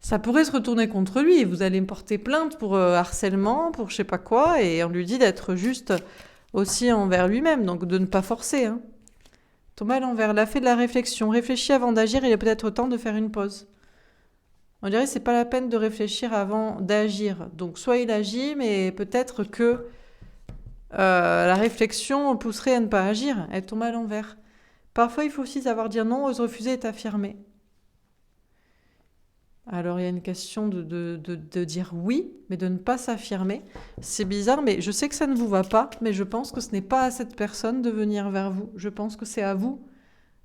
ça pourrait se retourner contre lui. Vous allez me porter plainte pour harcèlement, pour je sais pas quoi, et on lui dit d'être juste aussi envers lui-même, donc de ne pas forcer, hein. Tombe à l'envers, la fée de la réflexion. Réfléchis avant d'agir, il est peut-être temps de faire une pause. On dirait que c'est pas la peine de réfléchir avant d'agir. Donc soit il agit, mais peut-être que la réflexion pousserait à ne pas agir. Elle tombe à l'envers. Parfois, il faut aussi savoir dire non, ose refuser et affirmer. Alors, il y a une question de dire oui, mais de ne pas s'affirmer. C'est bizarre, mais je sais que ça ne vous va pas, mais je pense que ce n'est pas à cette personne de venir vers vous. Je pense que c'est à vous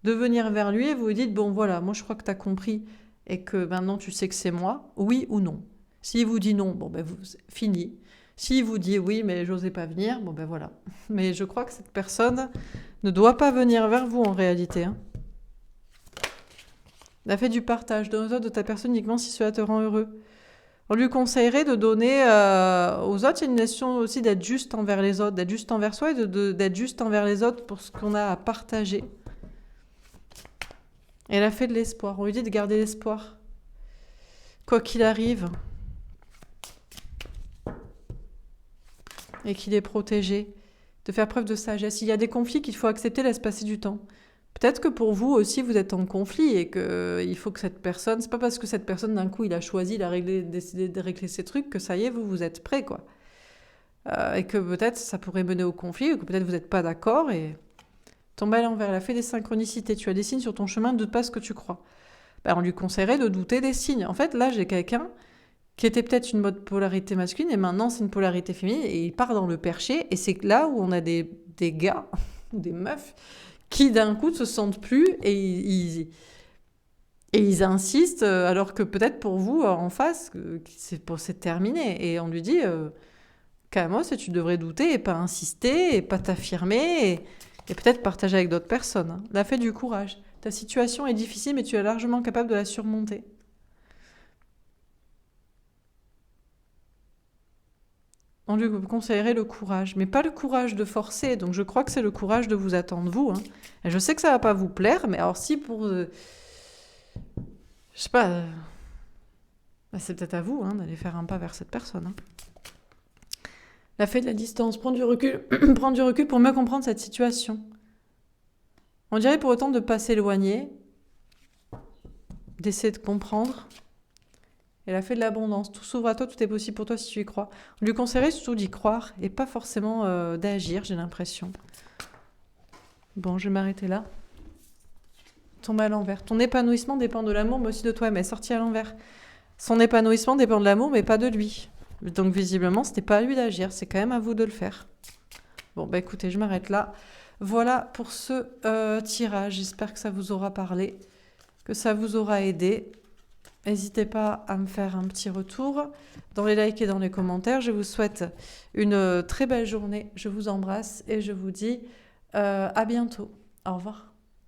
de venir vers lui et vous lui dites, bon voilà, moi je crois que tu as compris et que maintenant tu sais que c'est moi, oui ou non. S'il vous dit non, bon ben fini. S'il vous dit oui, mais j'osais pas venir, bon ben voilà. Mais je crois que cette personne ne doit pas venir vers vous en réalité. Hein. La fait du partage, donne aux autres de ta personne uniquement si cela te rend heureux. On lui conseillerait de donner aux autres. Il y a une notion aussi d'être juste envers les autres, d'être juste envers soi et d'être juste envers les autres pour ce qu'on a à partager. Elle a fait de l'espoir. On lui dit de garder l'espoir. Quoi qu'il arrive. Et qu'il est protégé. De faire preuve de sagesse. Il y a des conflits qu'il faut accepter, laisse passer du temps. Peut-être que pour vous aussi, vous êtes en conflit et qu'il faut que cette personne... C'est pas parce que cette personne, d'un coup, il a choisi, il a décidé de régler ses trucs que ça y est, vous êtes prêts, quoi. Et que peut-être ça pourrait mener au conflit, ou que peut-être vous n'êtes pas d'accord et... Tombe à l'envers, la fée des synchronicités. Tu as des signes sur ton chemin, ne doute pas ce que tu crois. Ben, on lui conseillerait de douter des signes. En fait, là, j'ai quelqu'un qui était peut-être une mode polarité masculine et maintenant c'est une polarité féminine et il part dans le perché. Et c'est là où on a des gars ou des meufs qui d'un coup ne se sentent plus et ils insistent alors que peut-être pour vous en face, c'est terminé. Et on lui dit, calmos, tu devrais douter et pas insister et pas t'affirmer et peut-être partager avec d'autres personnes. La fée du courage. Ta situation est difficile, mais tu es largement capable de la surmonter. On lui conseillerait le courage, mais pas le courage de forcer. Donc je crois que c'est le courage de vous attendre, vous. Hein. Et je sais que ça va pas vous plaire, mais alors si pour... je sais pas... c'est peut-être à vous d'aller faire un pas vers cette personne. Hein. La fée de la distance, prendre du recul, prendre du recul pour mieux comprendre cette situation. On dirait pour autant de ne pas s'éloigner, d'essayer de comprendre. Et la fée de l'abondance, tout s'ouvre à toi, tout est possible pour toi si tu y crois. On lui conseillerait surtout d'y croire et pas forcément d'agir, j'ai l'impression. Bon, je vais m'arrêter là. Tombe à l'envers. Ton épanouissement dépend de l'amour, mais aussi de toi, mais sorti à l'envers. Son épanouissement dépend de l'amour, mais pas de lui. Donc visiblement, ce n'est pas à lui d'agir, c'est quand même à vous de le faire. Bon, bah écoutez, je m'arrête là. Voilà pour ce tirage. J'espère que ça vous aura parlé, que ça vous aura aidé. N'hésitez pas à me faire un petit retour dans les likes et dans les commentaires. Je vous souhaite une très belle journée. Je vous embrasse et je vous dis à bientôt. Au revoir.